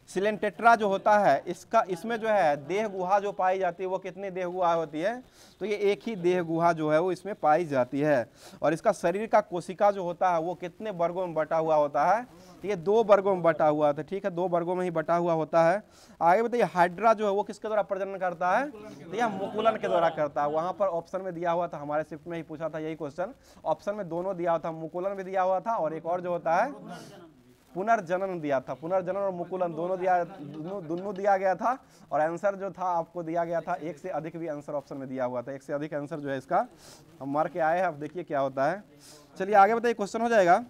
सिलेंटेट्रा जो होता है इसमें जो है देह गुहा जो पाई जाती है वो कितनी देह गुहा होती है, तो ये एक ही देह गुहा जो है वो इसमें पाई जाती है। और इसका शरीर का कोशिका जो होता है वो कितने वर्गों में बटा हुआ होता है, ये 2 वर्गों में बटा हुआ था, ठीक है, 2 वर्गों में ही बटा हुआ होता है। आगे बताइए हाइड्रा जो है वो किसके द्वारा प्रजनन करता है, तो यह मुकुलन के द्वारा करता है। वहां पर ऑप्शन में दिया हुआ था, हमारे शिफ्ट में ही पूछा था यही क्वेश्चन, ऑप्शन में दोनों दिया हुआ था, मुकुलन भी दिया हुआ था और एक और जो होता है पुनर्जनन दिया था, पुनर्जनन और मुकुलन दोनों दिया गया था। और आंसर जो था आपको दिया गया था, 1 से अधिक भी आंसर ऑप्शन में दिया हुआ था, 1 से अधिक आंसर जो है इसका हम मार के आए हैं। अब देखिए क्या होता है। चलिए आगे बताइए, क्वेश्चन हो जाएगा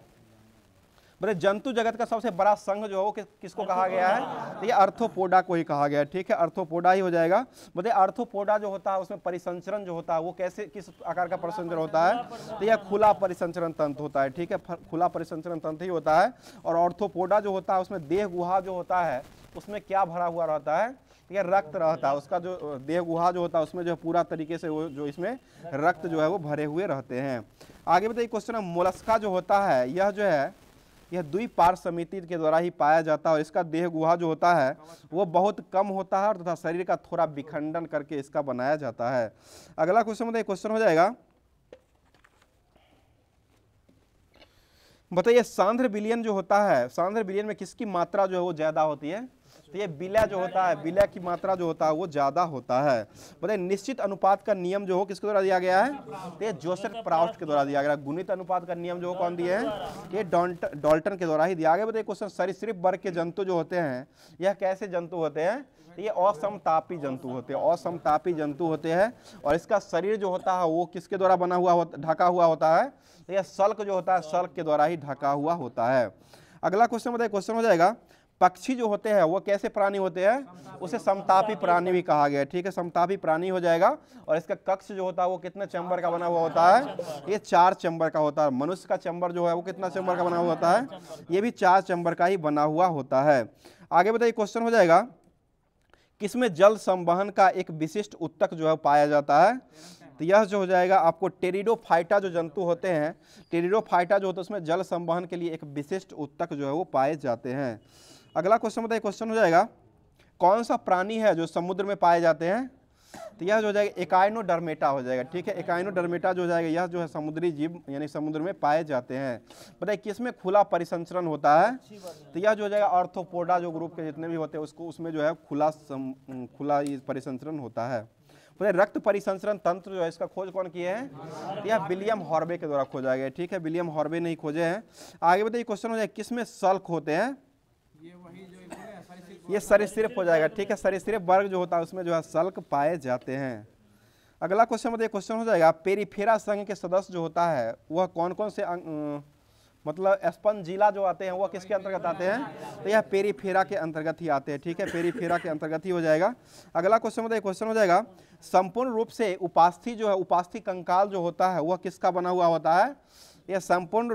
बोले जंतु जगत का सबसे बड़ा संघ जो है वो किसको कहा गया है, तो ये आर्थ्रोपोडा को ही कहा गया है, ठीक है, आर्थ्रोपोडा ही हो जाएगा। बोले आर्थ्रोपोडा जो होता है उसमें परिसंचरण जो होता है वो किस आकार का परिसंचरण होता है, तो यह खुला परिसंचरण तंत्र होता है, ठीक है, खुला परिसंचरण तंत्र ही होता है। और आर्थ्रोपोडा जो होता है उसमें देह गुहा जो होता है उसमें क्या भरा हुआ रहता है, ठीक है, रक्त रहता है, उसका जो देह गुहा जो होता है उसमें जो है पूरा तरीके से वो जो इसमें रक्त जो है वो भरे हुए रहते हैं। आगे बताइए क्वेश्चन है, मोलस्का जो होता है यह जो है यह द्विपार्श्व समिति के द्वारा ही पाया जाता है और इसका देह गुहा जो होता है वो बहुत कम होता है और तथा शरीर का थोड़ा विखंडन करके इसका बनाया जाता है। अगला क्वेश्चन बताइए, क्वेश्चन हो जाएगा, बताइए सांद्र विलयन जो होता है, सांद्र विलयन में किसकी मात्रा जो है वो ज्यादा होती है? तो ये विलय जो होता है, विलय की मात्रा जो होता है वो ज्यादा होता है। बताइए निश्चित अनुपात का नियम जो हो किसके द्वारा दिया गया है? तो ये जोसेफ प्राउस्ट के द्वारा दिया गया। गुणित अनुपात का नियम जो हो कौन दिए हैं? ये डाल्टन के द्वारा ही दिया गया। बताइए क्वेश्चन, सरीसृप वर्ग के जंतु जो होते हैं यह कैसे जंतु होते हैं? ये असमतापी जंतु होते हैं, असमतापी जंतु होते हैं और इसका शरीर जो होता है वो किसके द्वारा बना हुआ ढका हुआ होता है? तो यह सल्क जो होता है सल्क के द्वारा ही ढका हुआ होता है। अगला क्वेश्चन बताइए, क्वेश्चन हो जाएगा, पक्षी जो होते हैं वो कैसे प्राणी होते हैं? उसे समतापी प्राणी भी कहा गया है। ठीक है, समतापी प्राणी हो जाएगा और इसका कक्ष जो होता है वो कितने चैम्बर का बना हुआ होता है? ये 4 चैम्बर का होता है। मनुष्य का चैम्बर जो है वो कितना चैम्बर का बना हुआ होता है? ये भी 4 चैम्बर का ही बना हुआ होता है। आगे बताइए क्वेश्चन हो जाएगा, किसमें जल संवहन का एक विशिष्ट उत्तक जो है पाया जाता है? तो यह जो हो जाएगा आपको टेरिडोफाइटा जो जंतु होते हैं, टेरिडोफाइटा जो होता है उसमें जल संवहन के लिए एक विशिष्ट उत्तक जो है वो पाए जाते हैं। अगला क्वेश्चन बताइए, क्वेश्चन हो जाएगा, कौन सा प्राणी है जो समुद्र में पाए जाते हैं? तो यह जो हो जाएगा एकाइनोडर्मेटा हो जाएगा। ठीक है, एकाइनोडर्मेटा जो हो जाएगा यह जो है समुद्री जीव यानी समुद्र में पाए जाते हैं। बताइए किसमें खुला परिसंचरण होता है? तो यह जो हो जाएगा आर्थ्रोपोडा जो ग्रुप के जितने भी होते हैं उसको उसमें जो है खुला परिसंचरण होता है। रक्त परिसंचरण तंत्र जो है इसका खोज कौन किए हैं? यह विलियम हॉर्वे के द्वारा खोजा गया। ठीक है, विलियम हॉर्वे ने ही खोजे हैं। आगे बताइए क्वेश्चन हो जाएगा, किसमें सल्क होते हैं? ये सरीसृप हो जाएगा। ठीक है, सरीसृप वर्ग जो होता है उसमें जो है सल्क पाए जाते हैं। अगला क्वेश्चन बताइए, क्वेश्चन हो जाएगा, पेरिफेरा संघ के सदस्य जो होता है वह कौन कौन से मतलब स्पंजिला जो आते हैं वह किसके अंतर्गत आते हैं? तो यह पेरिफेरा के अंतर्गत ही आते हैं। ठीक है, पेरिफेरा के अंतर्गत ही हो जाएगा। अगला क्वेश्चन बताइए, क्वेश्चन हो जाएगा, संपूर्ण रूप से उपास्थि जो है उपास्थि कंकाल जो होता है वह किसका बना हुआ होता है? यह संपूर्ण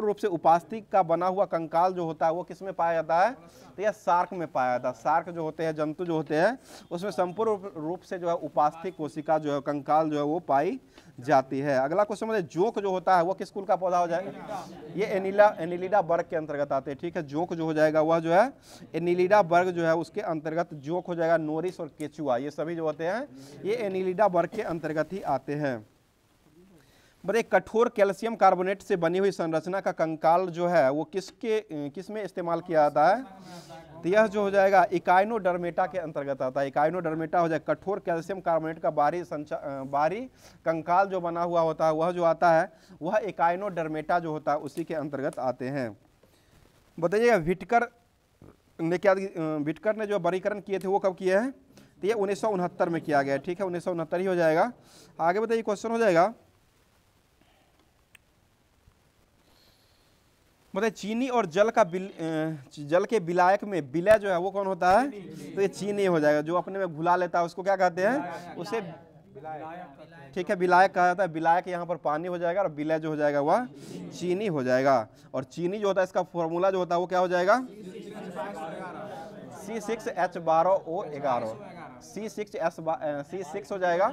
रूप से उपास्थि का बना हुआ कंकाल जो होता है वो किस में पाया जाता है? तो यह शार्क में पाया जाता है। शार्क जो होते हैं जंतु जो होते हैं उसमें संपूर्ण रूप से जो है उपास्थि कोशिका जो है कंकाल जो है वो पाई जाती है। अगला क्वेश्चन मतलब जोंक जो होता है वो किस कुल का पौधा हो जाएगा? ये एनिलिडा वर्ग के अंतर्गत आते हैं। ठीक है, जोंक जो हो जाएगा वह जो है एनिलिडा वर्ग जो है उसके अंतर्गत जोंक हो जाएगा। नोरिस और केचुआ ये सभी जो होते हैं ये एनिलिडा वर्ग के अंतर्गत ही आते हैं। बड़े कठोर कैल्शियम कार्बोनेट से बनी हुई संरचना का कंकाल जो है वो किस में इस्तेमाल किया जाता है? तो यह जो हो जाएगा इकाइनोडर्मेटा के अंतर्गत आता है। इकाइनोडर्मेटा हो जाएगा, कठोर कैल्शियम कार्बोनेट का बाहरी कंकाल जो बना हुआ होता है वह जो आता है वह इकाइनोडर्मेटा जो होता है उसी के अंतर्गत आते हैं। बताइएगा विटकर ने जो वर्गीकरण किए थे वो कब किए हैं? तो ये 1969 में किया गया। ठीक है, 1969 ही हो जाएगा। आगे बताइए क्वेश्चन हो जाएगा, बताइए चीनी और जल के विलायक में विलय जो है वो कौन होता है? तो ये चीनी हो जाएगा। जो अपने में घुला लेता है उसको क्या कहते हैं? उसे ठीक है विलायक कहा जाता है। विलायक यहाँ पर पानी हो जाएगा और विलय जो हो जाएगा वह चीनी हो जाएगा। और चीनी जो होता है इसका फॉर्मूला जो होता है वो क्या हो जाएगा? C6H12O11 C6 हो जाएगा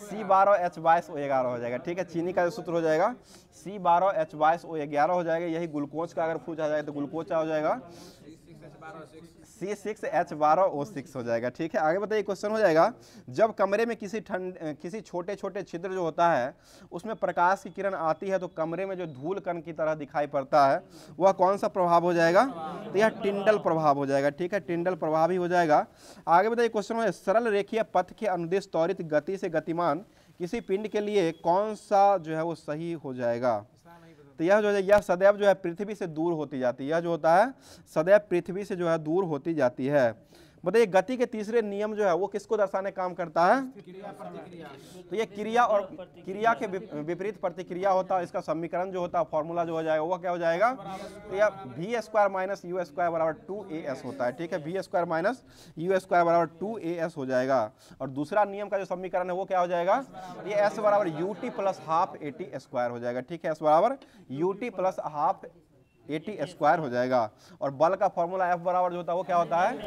C12H22O11 हो जाएगा। ठीक है, चीनी का जो सूत्र हो जाएगा C12H22O11 हो जाएगा। यही ग्लूकोज का अगर पूछा जाए तो ग्लूकोज क्या हो जाएगा? C6H12O6 हो जाएगा। ठीक है, आगे बताइए क्वेश्चन हो जाएगा, जब कमरे में किसी छोटे छोटे छिद्र जो होता है उसमें प्रकाश की किरण आती है तो कमरे में जो धूल कण की तरह दिखाई पड़ता है वह कौन सा प्रभाव हो जाएगा? तो यह टिंडल प्रभाव हो जाएगा। ठीक है, टिंडल प्रभाव ही हो जाएगा। आगे बताइए क्वेश्चन हो, सरल रेखीय पथ के अनुदिश त्वरित गति से गतिमान किसी पिंड के लिए कौन सा जो है वो सही हो जाएगा? तो यह जो है यह सदैव जो है पृथ्वी से दूर होती जाती है। यह जो होता है सदैव पृथ्वी से जो है दूर होती जाती है। बताइए गति के तीसरे नियम जो है वो किसको दर्शाने काम करता है? तो ये क्रिया और क्रिया के विपरीत प्रतिक्रिया होता है। इसका समीकरण जो होता है फॉर्मूला जो हो जाएगा वो क्या हो जाएगा? तो यह v² - u² बराबर 2as होता है। ठीक है, v² - u² बराबर 2as हो जाएगा। और दूसरा नियम का जो समीकरण है वो क्या हो जाएगा? ये s बराबर ut + ½ at² हो जाएगा। ठीक है, s बराबर ut + ½ AT स्क्वायर हो जाएगा। और बल का फॉर्मूला F बराबर जो होता है वो क्या होता है,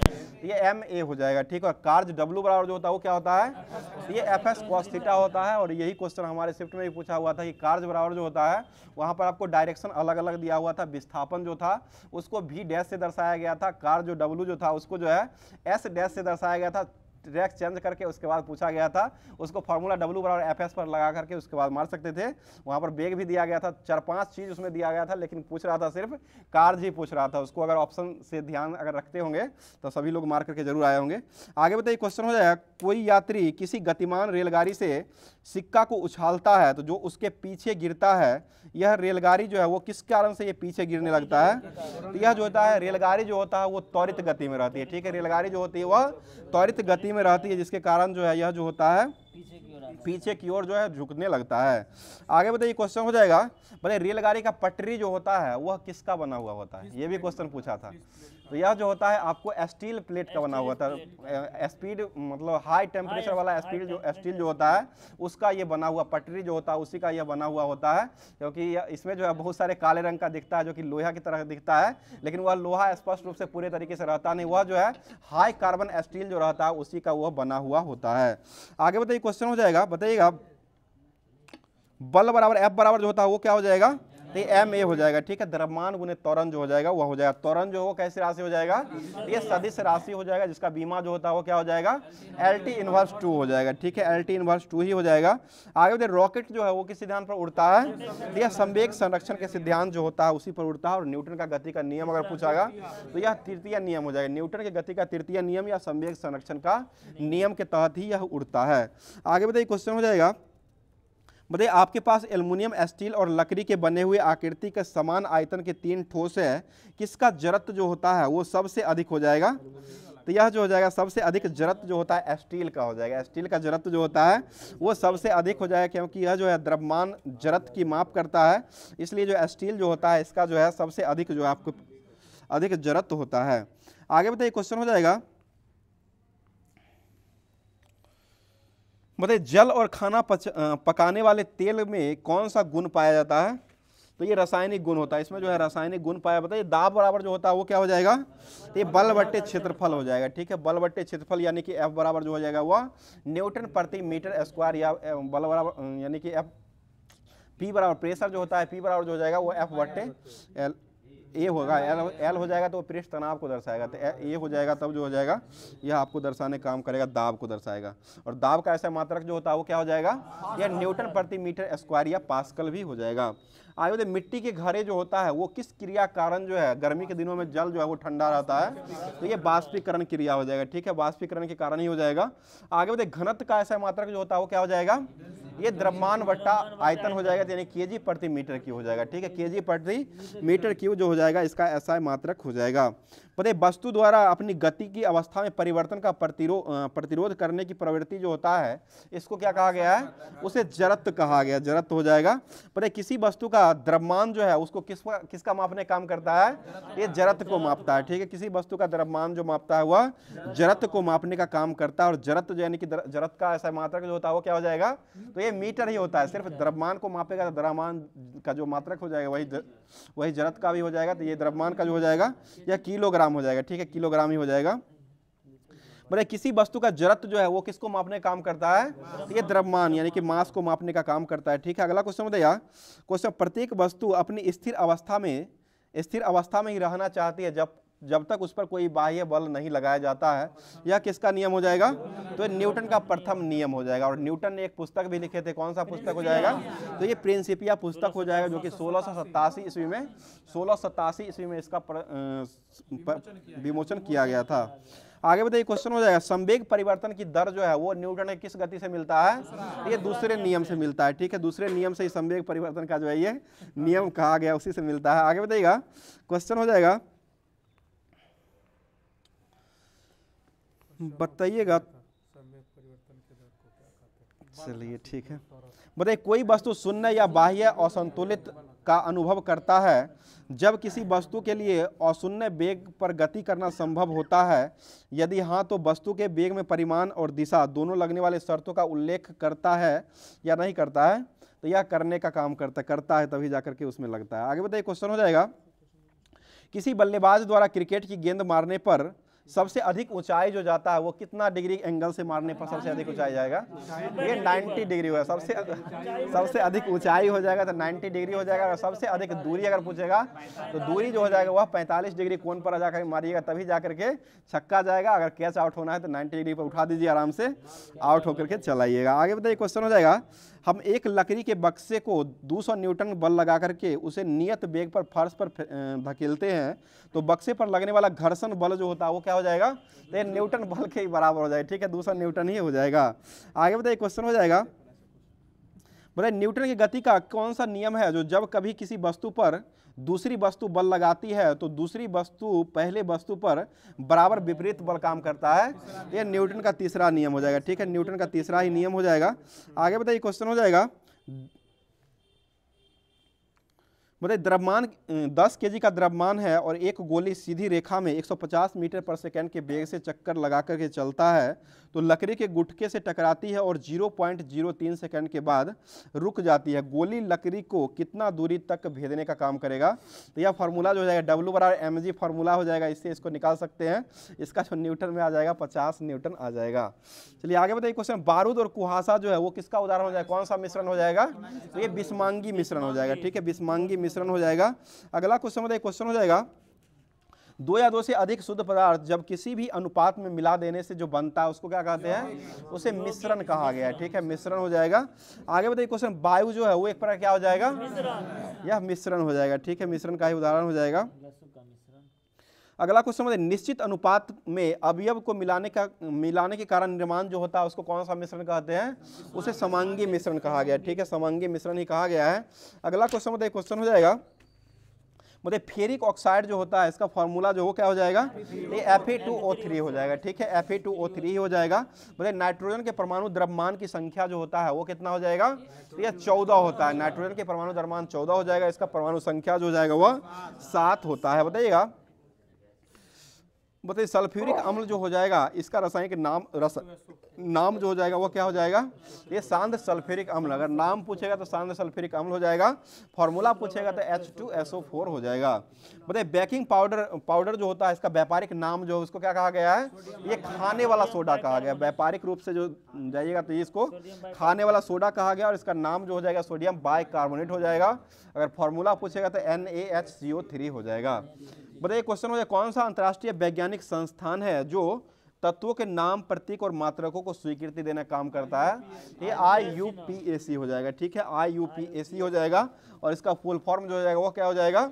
ये MA हो जाएगा, ठीक है। और कार्य W बराबर जो होता है वो क्या होता है, ये FS cos थीटा होता है। और यही क्वेश्चन हमारे शिफ्ट में भी पूछा हुआ था कि कार्य बराबर जो होता है वहाँ पर आपको डायरेक्शन अलग अलग दिया हुआ था। विस्थापन जो था उसको V डैश से दर्शाया गया था, कार्य जो W जो था उसको जो है S डैश से दर्शाया गया था। ट्रैक चेंज करके उसके बाद पूछा गया था, उसको फार्मूला W बराबर FS पर लगा करके उसके बाद मार सकते थे। वहाँ पर वेग भी दिया गया था, 4-5 चीज़ उसमें दिया गया था, लेकिन पूछ रहा था सिर्फ कार्य ही पूछ रहा था। उसको अगर ऑप्शन से ध्यान अगर रखते होंगे तो सभी लोग मार करके जरूर आए होंगे। आगे बताइए क्वेश्चन हो जाएगा, कोई यात्री किसी गतिमान रेलगाड़ी से सिक्का को उछालता है तो जो उसके पीछे गिरता है, यह रेलगाड़ी जो है वो किस कारण से ये पीछे गिरने लगता है, तो यह जो होता है रेलगाड़ी जो होता है वो त्वरित गति में रहती है, ठीक है। रेलगाड़ी जो होती है वह त्वरित गति में रहती है, जिसके कारण जो है यह जो होता है पीछे की ओर जो है झुकने लगता है। आगे बताइए क्वेश्चन हो जाएगा, बताइए रेलगाड़ी का पटरी जो होता है वह किसका बना हुआ होता है, ये भी क्वेश्चन पूछा था। तो यह जो होता है आपको स्टील प्लेट का बना हुआ था, स्पीड मतलब हाई टेम्परेचर वाला स्टील जो होता है उसका ये बना हुआ पटरी जो होता है उसी का यह बना हुआ होता है। क्योंकि इसमें जो है बहुत सारे काले रंग का दिखता है जो कि लोहा की तरह दिखता है, लेकिन वह लोहा स्पष्ट रूप से पूरे तरीके से रहता नहीं, वह जो है हाई कार्बन स्टील जो रहता है उसी का वह बना हुआ होता है। आगे बताइए क्वेश्चन हो जाएगा, बताइएगा बल बराबर F बराबर जो होता है वो क्या हो जाएगा, तो ये MA हो जाएगा, ठीक है। द्रव्यमान गुने त्वरण जो हो जाएगा वह हो जाएगा, त्वरण जो वो कैसी राशि हो जाएगा, ये सदिश राशि हो जाएगा, जिसका बीमा जो होता है वो क्या हो जाएगा, LT इनवर्स 2 हो जाएगा, ठीक है। LT इनवर्स 2 ही हो जाएगा। आगे बताइए रॉकेट जो है वो किस सिद्धांत पर उड़ता है, तो यह संवेग संरक्षण के सिद्धांत जो होता है उसी पर उड़ता है। और न्यूटन का गति का नियम अगर पूछागा तो यह तृतीय नियम हो जाएगा, न्यूटन की गति का तृतीय नियम या संवेग संरक्षण का नियम के तहत ही यह उड़ता है। आगे बताइए क्वेश्चन हो जाएगा, बताइए आपके पास एल्युमिनियम, स्टील और लकड़ी के बने हुए आकृति के समान आयतन के 3 ठोस है, किसका जड़त्व जो होता है वो सबसे अधिक हो जाएगा, तो यह जो हो जाएगा सबसे अधिक जड़त्व जो होता है स्टील का हो जाएगा। स्टील का जड़त्व जो होता है वो सबसे अधिक हो जाएगा, क्योंकि यह जो है द्रव्यमान जड़त्व की माप करता है, इसलिए जो स्टील जो होता है इसका जो है सबसे अधिक जो है आपको अधिक जड़त्व होता है। आगे बताइए क्वेश्चन हो जाएगा, बताइए जल और खाना पकाने वाले तेल में कौन सा गुण पाया जाता है, तो ये रासायनिक गुण होता है, इसमें जो है रासायनिक गुण पाया। बताइए दाब बराबर जो होता है वो क्या हो जाएगा, तो ये बल बट्टे क्षेत्रफल हो जाएगा, ठीक है। बल बट्टे क्षेत्रफल यानी कि F बराबर जो हो जाएगा वह न्यूटन प्रति मीटर स्क्वायर, या बल बराबर यानी कि F P बराबर प्रेशर जो होता है P बराबर जो हो जाएगा वो F बट्टे L ए होगा, एल हो जाएगा तो पृष्ठ तनाव को दर्शाएगा, तो ए हो जाएगा तब जो हो जाएगा यह आपको दर्शाने काम करेगा, दाब को दर्शाएगा। और दाब का ऐसा मात्रक जो होता है वो क्या हो जाएगा, यह न्यूटन प्रति मीटर स्क्वायर या पास्कल भी हो जाएगा। आगे बताइए मिट्टी के घड़े जो होता है वो किस क्रिया कारण जो है गर्मी के दिनों में जल जो है वो ठंडा रहता है, तो ये बाष्पीकरण क्रिया हो जाएगा, ठीक है, बाष्पीकरण के कारण ही हो जाएगा। आगे बताइए घनत्व का ऐसा मात्रक जो होता है वो क्या हो जाएगा, ये द्रव्यमान बट्टा आयतन हो जाएगा, यानी केजी प्रति मीटर क्यूब हो जाएगा, ठीक है। केजी प्रति मीटर क्यूब जो हो जाएगा इसका ऐसा मात्रक हो जाएगा। बताइए वस्तु द्वारा अपनी गति की अवस्था में परिवर्तन का प्रतिरोध करने की प्रवृत्ति जो होता है इसको क्या कहा गया है, उसे जड़त्व कहा गया, जड़त्व हो जाएगा। बताइए किसी वस्तु का द्रव्यमान जो है उसको किसका मापने काम करता है, ये जड़त्व को मापता है, ठीक है। किसी वस्तु का द्रव्यमान जो मापता है वह जड़त्व को मापने का काम करता है। और जड़त्व यानी कि जड़त्व का ऐसा मात्रक जो होता है वो क्या हो जाएगा, तो ये मीटर ही होता है, सिर्फ द्रव्यमान को मापेगा तो द्रव्यमान का जो मात्रक हो जाएगा वही जड़त्व का भी हो जाएगा, तो ये द्रव्यमान का जो हो जाएगा यह किलोग्राम हो जाएगा, ठीक है, किलोग्राम ही हो जाएगा। बोले किसी वस्तु का जड़त्व जो है वो किसको मापने का काम करता है, तो ये द्रव्यमान यानी कि मास को मापने का काम करता है, ठीक है। अगला क्वेश्चन बताइए, क्वेश्चन प्रत्येक वस्तु अपनी स्थिर अवस्था में ही रहना चाहती है जब तक उस पर कोई बाह्य बल नहीं लगाया जाता है, यह किसका नियम हो जाएगा, तो न्यूटन का प्रथम नियम हो जाएगा। और न्यूटन ने एक पुस्तक भी लिखे थे, कौन सा पुस्तक हो जाएगा, तो ये प्रिंसिपिया पुस्तक हो जाएगा, जो कि 1687 ईस्वी में इसका विमोचन किया गया था। आगे बताइए क्वेश्चन हो जाएगा, संवेग परिवर्तन की दर जो है वो न्यूटन के किस गति से मिलता है, ये दूसरे नियम से मिलता है, ठीक है। दूसरे नियम से ही संवेग परिवर्तन का जो है ये नियम कहा गया, उसी से मिलता है। आगे बताइएगा क्वेश्चन हो जाएगा, बताइएगा, चलिए ठीक है। बताइए कोई वस्तु शून्य या बाह्य असंतुलित का अनुभव करता है जब किसी वस्तु के लिए अशून्य वेग पर गति करना संभव होता है, यदि हाँ तो वस्तु के वेग में परिमाण और दिशा दोनों लगने वाले शर्तों का उल्लेख करता है या नहीं करता है, तो यह करने का काम करता है तभी जाकर के उसमें लगता है। आगे बताइए क्वेश्चन हो जाएगा, किसी बल्लेबाज द्वारा क्रिकेट की गेंद मारने पर सबसे अधिक ऊंचाई जो जाता है वो कितना डिग्री एंगल से मारने पर सबसे अधिक ऊंचाई जाएगा? ये 90 डिग्री होगा। सबसे अधिक ऊंचाई हो जाएगा तो 90 डिग्री हो जाएगा। और सबसे अधिक दूरी अगर पूछेगा तो दूरी जो हो जाएगा वह 45 डिग्री कोण पर जाकर मारिएगा, तभी जाकर के छक्का जाएगा। अगर कैच आउट होना है तो 90 डिग्री पर उठा दीजिए, आराम से आउट होकर के चलाइएगा। आगे बताइए, क्वेश्चन हो जाएगा, हम एक लकड़ी के बक्से को 200 न्यूटन बल लगा करके उसे नियत वेग पर फर्श पर धकेलते हैं तो बक्से पर लगने वाला घर्षण बल जो होता है वो क्या हो जाएगा? तो ये न्यूटन बल के ही बराबर हो जाएगा। ठीक है, 200 न्यूटन ही हो जाएगा। आगे बताइए, क्वेश्चन हो जाएगा, बताइए न्यूटन की गति का कौन सा नियम है जो जब कभी किसी वस्तु पर दूसरी वस्तु बल लगाती है तो दूसरी वस्तु पहले वस्तु पर बराबर विपरीत बल काम करता है? ये न्यूटन का तीसरा नियम हो जाएगा। ठीक है, न्यूटन का तीसरा ही नियम हो जाएगा। आगे बताइए, क्वेश्चन हो जाएगा, बताइए द्रव्यमान 10 केजी का द्रव्यमान है और एक गोली सीधी रेखा में 150 मीटर पर सेकंड के वेग से चक्कर लगा करके चलता है तो लकड़ी के गुटके से टकराती है और 0.03 सेकंड के बाद रुक जाती है। गोली लकड़ी को कितना दूरी तक भेजने का काम करेगा? तो यह फार्मूला जो हो जाएगा W/mg फार्मूला हो जाएगा, इससे इसको निकाल सकते हैं। इसका जो न्यूटन में आ जाएगा 50 न्यूटन आ जाएगा। चलिए आगे बताइए, क्वेश्चन बारूद और कुहासा जो है वो किसका उदाहरण हो जाएगा? कौन सा मिश्रण हो जाएगा? तो ये बिस्मांगी मिश्रण हो जाएगा। ठीक है, बिस्मांगी मिश्रण हो जाएगा। अगला क्वेश्चन बताइए, क्वेश्चन हो जाएगा, 2 या 2 से अधिक शुद्ध पदार्थ जब किसी भी अनुपात में मिला देने से जो बनता है उसको क्या कहते हैं? उसे मिश्रण कहा गया है। ठीक है, मिश्रण हो जाएगा। आगे बताइए, क्वेश्चन वायु जो है वो एक प्रकार क्या हो जाएगा? यह मिश्रण हो जाएगा। ठीक है, मिश्रण का ही उदाहरण हो जाएगा। अगला क्वेश्चन बताइए, निश्चित अनुपात में अवयव को मिलाने के कारण निर्माण जो होता है उसको कौन सा मिश्रण कहते हैं? उसे समांगी मिश्रण कहा गया। ठीक है, समांगी मिश्रण ही कहा गया है। अगला क्वेश्चन बताइए, क्वेश्चन हो जाएगा, मतलब फेरिक ऑक्साइड जो होता है इसका फॉर्मूला जो वो क्या हो जाएगा? ये Fe2O3 हो जाएगा। ठीक है, Fe2O3 ही हो जाएगा। मतलब नाइट्रोजन के परमाणु द्रव्यमान की संख्या जो होता है वो कितना हो जाएगा? तो ये 14 होता है। नाइट्रोजन के परमाणु द्रव्यमान 14 हो जाएगा। इसका परमाणु संख्या जो हो जाएगा वह 7 होता है। बताइएगा, बताइए सल्फ्यूरिक अम्ल जो हो जाएगा इसका रासायनिक नाम जो हो जाएगा वो क्या हो जाएगा? ये सांद्र सल्फ्यूरिक अम्ल। अगर नाम पूछेगा तो सांद्र सल्फ्यूरिक अम्ल हो जाएगा। फॉर्मूला पूछेगा तो H2SO4 हो जाएगा। बताइए बेकिंग पाउडर जो होता है इसका व्यापारिक नाम जो है उसको क्या कहा गया है? ये खाने वाला सोडा कहा गया। व्यापारिक रूप से जो जाइएगा तो इसको खाने वाला सोडा कहा गया और इसका नाम जो हो जाएगा सोडियम बाइकार्बोनेट हो जाएगा। अगर फॉर्मूला पूछेगा तो NaHCO3 हो जाएगा। बताइए क्वेश्चन हो जाए, कौन सा अंतर्राष्ट्रीय वैज्ञानिक संस्थान है जो तत्वों के नाम, प्रतीक और मात्रकों को स्वीकृति देने का काम करता है? ये IUPAC हो जाएगा। ठीक है, IUPAC हो जाएगा। और इसका फुल फॉर्म जो हो जाएगा वो क्या हो जाएगा?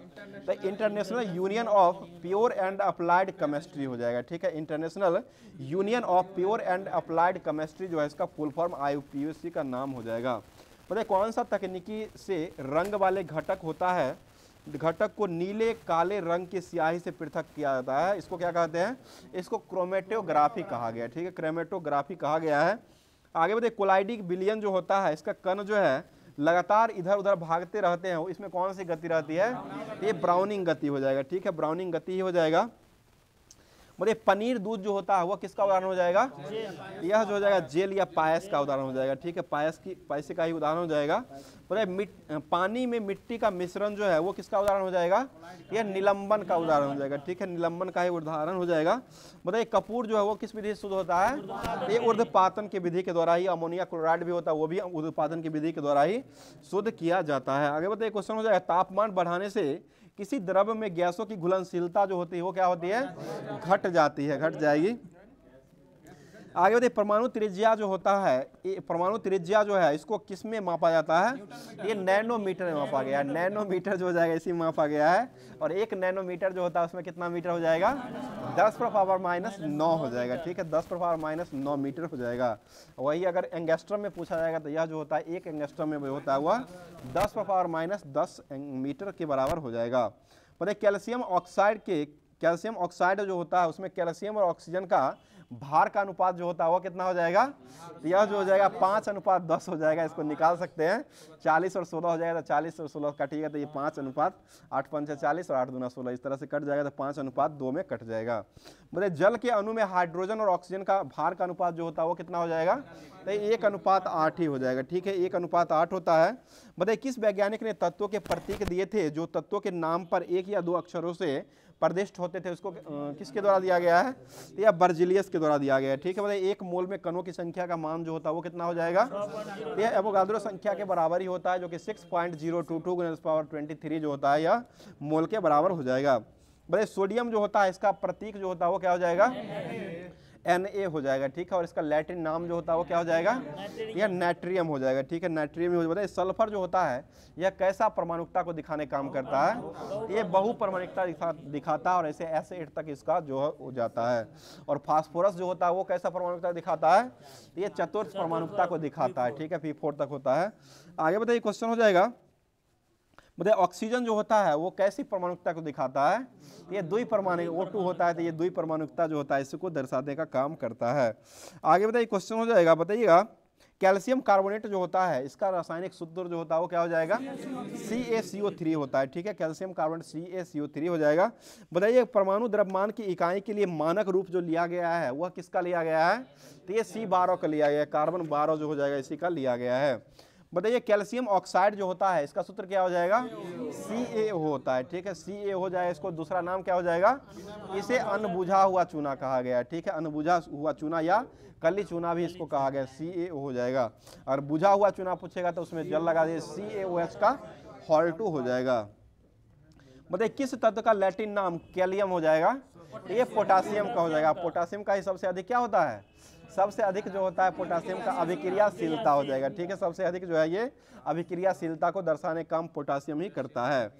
तो international union of pure and applied chemistry हो जाएगा। ठीक है, international union of pure and applied chemistry जो है इसका फुल फॉर्म IUPAC का नाम हो जाएगा। बताइए कौन सा तकनीकी से रंग वाले घटक होता है, घटक को नीले काले रंग की स्याही से पृथक किया जाता है? इसको क्या कहते हैं? इसको क्रोमेटोग्राफी कहा गया है। ठीक है, क्रोमेटोग्राफी कहा गया है। आगे बताइए कोलाइडिक विलयन जो होता है इसका कण जो है लगातार इधर उधर भागते रहते हैं, इसमें कौन सी गति रहती है? ये ब्राउनिंग गति हो जाएगा। ठीक है, ब्राउनिंग गति ही हो जाएगा। मतलब पनीर दूध जो होता है वो किसका उदाहरण हो जाएगा? यह जो हो जाएगा जेल या पायस का उदाहरण हो जाएगा। ठीक है, पायस का ही उदाहरण हो जाएगा। मतलब पानी में मिट्टी का मिश्रण जो है वो किसका उदाहरण हो जाएगा? यह निलंबन का उदाहरण हो जाएगा। ठीक है, निलंबन का ही उदाहरण हो जाएगा। मतलब कपूर जो है वो किस विधि से शुद्ध होता है? ये ऊर्ध्वपातन की विधि के द्वारा ही। अमोनिया क्लोराइड भी होता है वो भी ऊर्ध्वपातन की विधि के द्वारा ही शुद्ध किया जाता है। आगे बताइए क्वेश्चन हो जाएगा, तापमान बढ़ाने से किसी द्रव्य में गैसों की घुलनशीलता जो होती है वो क्या होती है? घट जाती है, घट जाएगी। आगे बताइए परमाणु त्रिज्या जो होता है, ये परमाणु त्रिज्या जो है इसको किस में मापा जाता है? ये नैनोमीटर में मापा गया है। नैनोमीटर जो हो जाएगा इसी में मापा गया है। और 1 नैनोमीटर जो होता है उसमें कितना मीटर हो जाएगा? 10⁻⁻9 हो जाएगा। ठीक है, 10⁻⁹ मीटर हो जाएगा। वही अगर एंगस्ट्रम में पूछा जाएगा तो यह जो होता है 1 एंगस्ट्रम में होता है वह 10⁻⁻10 मीटर के बराबर हो जाएगा। बताइए कैल्शियम ऑक्साइड जो होता है उसमें कैल्शियम और ऑक्सीजन का भार का अनुपात जो होता है वो कितना हो जाएगा, तो यह जो हो जाएगा 5:10 हो जाएगा, इसको निकाल सकते हैं। 40 और 16 हो जाएगा, तो 40 और 16 कटिएगा तो ये 5:8, 5 40 और 8 दूना 16, इस तरह से कट जाएगा, तो 5:2 में कट जाएगा। मतलब जल के अणु में हाइड्रोजन और ऑक्सीजन का भार का अनुपात जो होता है वो कितना हो जाएगा, तो 1:8 ही हो जाएगा। ठीक है, 1:8 होता है। बताइए किस वैज्ञानिक ने तत्वों के प्रतीक दिए थे जो तत्वों के नाम पर 1 या 2 अक्षरों से प्रदिष्ट होते थे, उसको किसके द्वारा दिया गया है, तो यह बर्जिलियस के द्वारा दिया गया है। ठीक है, बताइए 1 मोल में कणों की संख्या का मान जो होता है वो कितना हो जाएगा, तो यह एवोगाद्रो संख्या के बराबर ही होता है, जो कि 6.022 × 10⁻23 जो होता है यह मोल के बराबर हो जाएगा। बताइए सोडियम जो होता है इसका प्रतीक जो होता है वो क्या हो जाएगा, Na हो जाएगा। ठीक है, और इसका लैटिन नाम जो होता है वो क्या हो जाएगा, यह नाइट्रियम हो जाएगा। ठीक है, नाइट्रियम हो जाएगा। सल्फर जो होता है यह कैसा परमाणुकता को दिखाने काम करता है, ये बहुपरमाणुकता दिखाता है, और ऐसे एसिड तक इसका जो हो जाता है। और फास्फोरस जो होता है वो कैसा परमाणुकता दिखाता है, ये चतुर्थ परमाणुकता को दिखाता है। ठीक है, P4 तक होता है। आगे बताइए क्वेश्चन हो जाएगा, बताइए ऑक्सीजन जो होता है वो कैसी परमाणुकता को दिखाता है, ये द्विपरमाणु O2 होता है, तो ये द्विपरमाणुकता जो होता है इसको दर्शाने का काम करता है। आगे बताइए क्वेश्चन हो जाएगा, बताइएगा कैल्शियम कार्बोनेट जो होता है इसका रासायनिक सूत्र जो होता है वो क्या हो जाएगा, CaCO3 होता है। ठीक है, कैल्शियम कार्बोनेट CaCO3 हो जाएगा। बताइए परमाणु द्रव्यमान की इकाई के लिए मानक रूप जो लिया गया है वह किसका लिया गया है, तो ये C12 का लिया गया है, कार्बन 12 जो हो जाएगा इसी का लिया गया है। बताइए कैल्शियम ऑक्साइड जो होता है इसका सूत्र क्या हो जाएगा, CaO होता है। ठीक है, Ca हो जाएगा, इसको दूसरा नाम क्या हो जाएगा, इसे अनबुझा हुआ चूना कहा गया है। ठीक है, अनबुझा हुआ चूना या कली चूना भी इसको कहा गया, CaO हो जाएगा। और बुझा हुआ चूना पूछेगा तो उसमें जल लगा दिए, CaOH का Hol2 हो जाएगा। बताइए किस तत्व का लैटिन नाम कैलियम हो जाएगा, ये पोटासियम का हो जाएगा। पोटासियम का ही सबसे अधिक क्या होता है, सबसे अधिक जो होता है पोटासियम का अभिक्रियाशीलता हो जाएगा। ठीक है, सबसे अधिक जो है ये अभिक्रियाशीलता को दर्शाने का काम पोटासियम ही करता है।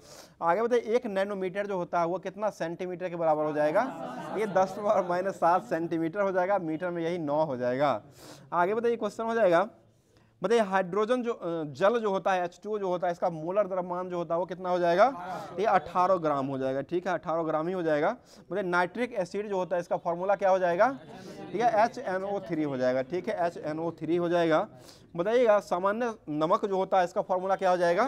आगे बताइए 1 नैनोमीटर जो होता है वो कितना सेंटीमीटर के बराबर हो जाएगा, ये 10⁻⁷ सेंटीमीटर हो जाएगा, मीटर में यही 9 हो जाएगा। आगे बताइए क्वेश्चन हो जाएगा, बताइए हाइड्रोजन जो जल जो होता है H2O जो होता है इसका मोलर द्रव्यमान जो होता है वो कितना हो जाएगा, ये 18 ग्राम हो जाएगा। ठीक है, 18 ग्राम ही हो जाएगा। बताइए नाइट्रिक एसिड जो होता है इसका फॉर्मूला क्या हो जाएगा, ठीक है HNO3 हो जाएगा। ठीक है, HNO3 हो जाएगा। बताइएगा सामान्य नमक जो होता है इसका फॉर्मूला क्या हो जाएगा,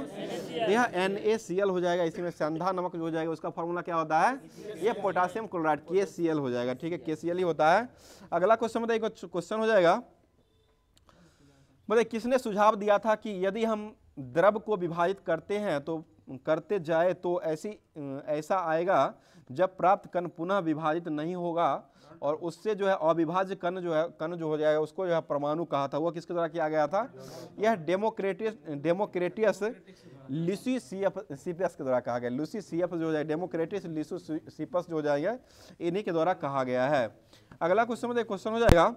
यह NaCl हो जाएगा। इसी में संधा नमक जो हो जाएगा उसका फॉर्मूला क्या होता है, ये पोटासियम क्लोराइड KCl हो जाएगा। ठीक है, KCl ही होता है। अगला क्वेश्चन बताइए, क्वेश्चन हो जाएगा, बताइए किसने सुझाव दिया था कि यदि हम द्रव को विभाजित करते हैं तो करते जाए तो ऐसा आएगा जब प्राप्त कण पुनः विभाजित नहीं होगा, और उससे जो है अविभाज्य कण जो हो जाएगा उसको जो है परमाणु कहा था, वो किसके द्वारा किया गया था, यह डेमोक्रेटियस ल्यूसियसिपस के द्वारा कहा गया। ल्यूसियसिपस जो हो जाएगा, डेमोक्रेटिस ल्यूसियसिपस जो हो जाएगा, इन्हीं के द्वारा कहा गया है। अगला क्वेश्चन हो जाएगा,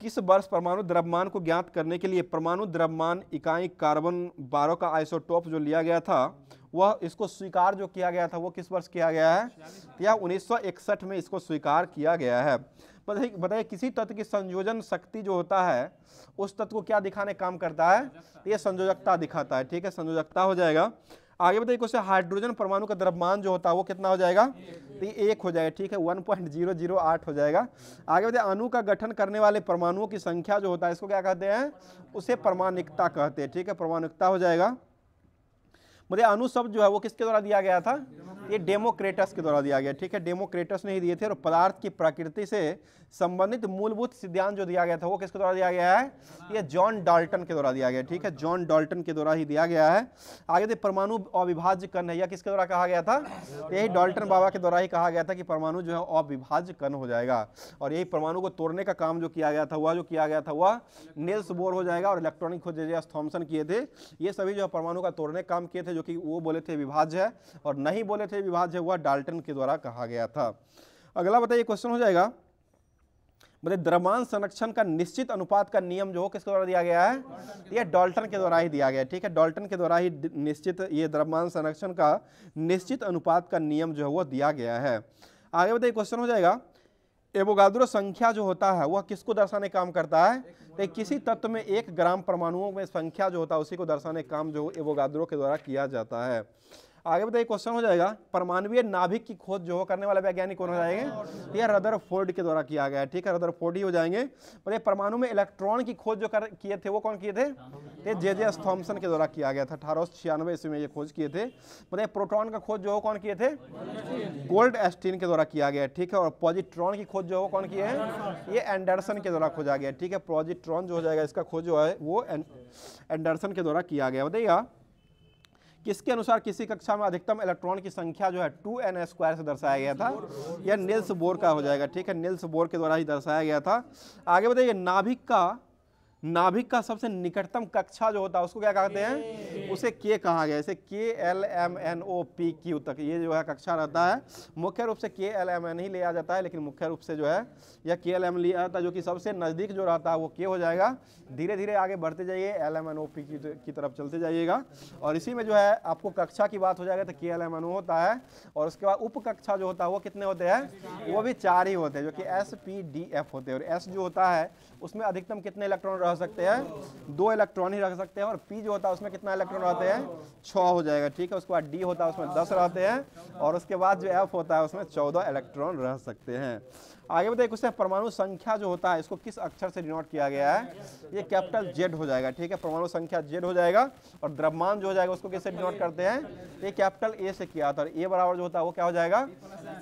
किस वर्ष परमाणु द्रव्यमान को ज्ञात करने के लिए परमाणु द्रव्यमान इकाई कार्बन 12 का आइसोटोप जो लिया गया था वह इसको स्वीकार जो किया गया था वो किस वर्ष किया गया है, या 1961 में इसको स्वीकार किया गया है। बताइए किसी तत्व की संयोजन शक्ति जो होता है उस तत्व को क्या दिखाने काम करता है, ये संयोजकता दिखाता है। ठीक है, संयोजकता हो जाएगा। आगे बताइए क्वेश्चन, हाइड्रोजन परमाणु का द्रव्यमान जो होता है वो कितना हो जाएगा, तो ये 1 हो जाएगा। ठीक है, 1.008 हो जाएगा। आगे बताइए अणु का गठन करने वाले परमाणुओं की संख्या जो होता है इसको क्या कहते हैं, उसे परमाणुकता कहते हैं। ठीक है, परमाणुकता हो जाएगा। मुझे अणु शब्द जो है वो किसके द्वारा दिया गया था, ये डेमोक्रेटस के द्वारा दिया गया। ठीक है, डेमोक्रेटस ने ही दिए थे। और पदार्थ की प्रकृति से संबंधित मूलभूत सिद्धांत जो दिया गया था वो किसके द्वारा दिया गया है, ये जॉन डाल्टन के द्वारा दिया गया। ठीक है, जॉन डाल्टन के द्वारा ही दिया गया है। आगे देखिए परमाणु अविभाज्य कण है, यह किसके द्वारा कहा गया था, यही डाल्टन बाबा के द्वारा ही कहा गया था कि परमाणु जो है अविभाज्य कण हो जाएगा। और यही परमाणु को तोड़ने का काम जो किया गया था वह नील्स बोर हो जाएगा, और इलेक्ट्रॉनिक खोज थॉमसन किए थे। ये सभी जो परमाणु का तोड़ने काम किए थे, जो कि वो बोले थे विभाज्य है, और नहीं बोले थे विभाज्य है, वह डाल्टन के द्वारा कहा गया था। अगला बताइए क्वेश्चन हो जाएगा, बताइए द्रव्यमान संरक्षण का निश्चित अनुपात का नियम जो किसके द्वारा दिया गया है, यह डाल्टन के द्वारा ही दिया गया। ठीक है, डाल्टन के द्वारा ही निश्चित ये द्रव्यमान संरक्षण का निश्चित अनुपात का नियम जो है वो दिया गया है। आगे बताइए क्वेश्चन हो जाएगा, एवोगाद्रो संख्या जो होता है वह किसको दर्शाने काम करता है, तो किसी तत्व में 1 ग्राम परमाणुओं में संख्या जो होता है उसी को दर्शाने काम जो एवोगाद्रो के द्वारा किया जाता है। आगे बताइए क्वेश्चन हो जाएगा, परमाणुवीय नाभिक की खोज जो करने वाला वैज्ञानिक कौन हो जाएंगे? ये रदरफोर्ड के द्वारा किया गया है, ठीक है, रदरफोर्ड ही हो जाएंगे। बताइए परमाणु में इलेक्ट्रॉन की खोज जो किए थे वो कौन किए थे? ये जे थॉमसन के द्वारा किया गया था, 1896 ईस्वी में ये खोज किए थे। बताइए प्रोटॉन का खोज जो है कौन किए थे? गोल्ड एस्टीन के द्वारा किया गया, ठीक है। और पॉजिट्रॉन की खोज जो है कौन किए हैं? ये एंडरसन के द्वारा खोजा गया, ठीक है। पॉजिट्रॉन जो हो जाएगा इसका खोज जो है वो एंडरसन के द्वारा किया गया। बताइएगा किसके अनुसार किसी कक्षा में अधिकतम इलेक्ट्रॉन की संख्या जो है 2n² से दर्शाया गया था? यह नील्स बोर का हो जाएगा, ठीक है, नील्स बोर के द्वारा ही दर्शाया गया था। आगे बताइए नाभिक का सबसे निकटतम कक्षा जो होता है उसको क्या कहते हैं? उसे के कहा गया, इसे KLMNOPQ तक ये जो है कक्षा रहता है। मुख्य रूप से KLMN ही लिया जाता है, लेकिन मुख्य रूप से जो है यह KLM लिया जाता है, जो कि सबसे नज़दीक जो रहता है वो के हो जाएगा। धीरे धीरे आगे बढ़ते जाइए, LMNOP की तरफ चलते जाइएगा, और इसी में जो है आपको कक्षा की बात हो जाएगा तो KLMNO होता है। और उसके बाद उप कक्षा जो होता है वो कितने होते हैं? वो भी 4 ही होते हैं, जो कि SPDF होते हैं। और S जो होता है उसमें अधिकतम कितने इलेक्ट्रॉन रह सकते हैं? 2 इलेक्ट्रॉन ही रख सकते हैं। और P जो होता है उसमें कितना इलेक्ट्रॉन रहते हैं? 6 हो जाएगा, ठीक है। उसके बाद D होता है उसमें 10 रहते हैं, और उसके बाद जो F होता है उसमें 14 इलेक्ट्रॉन रह सकते हैं। आगे बताइए कुछ परमाणु संख्या जो होता है इसको किस अक्षर से डिनोट किया गया है? ये कैपिटल Z हो जाएगा, ठीक है, परमाणु संख्या Z हो जाएगा। और द्रव्यमान जो हो जाएगा उसको किससे डिनोट करते हैं? ये कैपिटल A से किया था। और A बराबर जो होता है वो क्या हो जाएगा?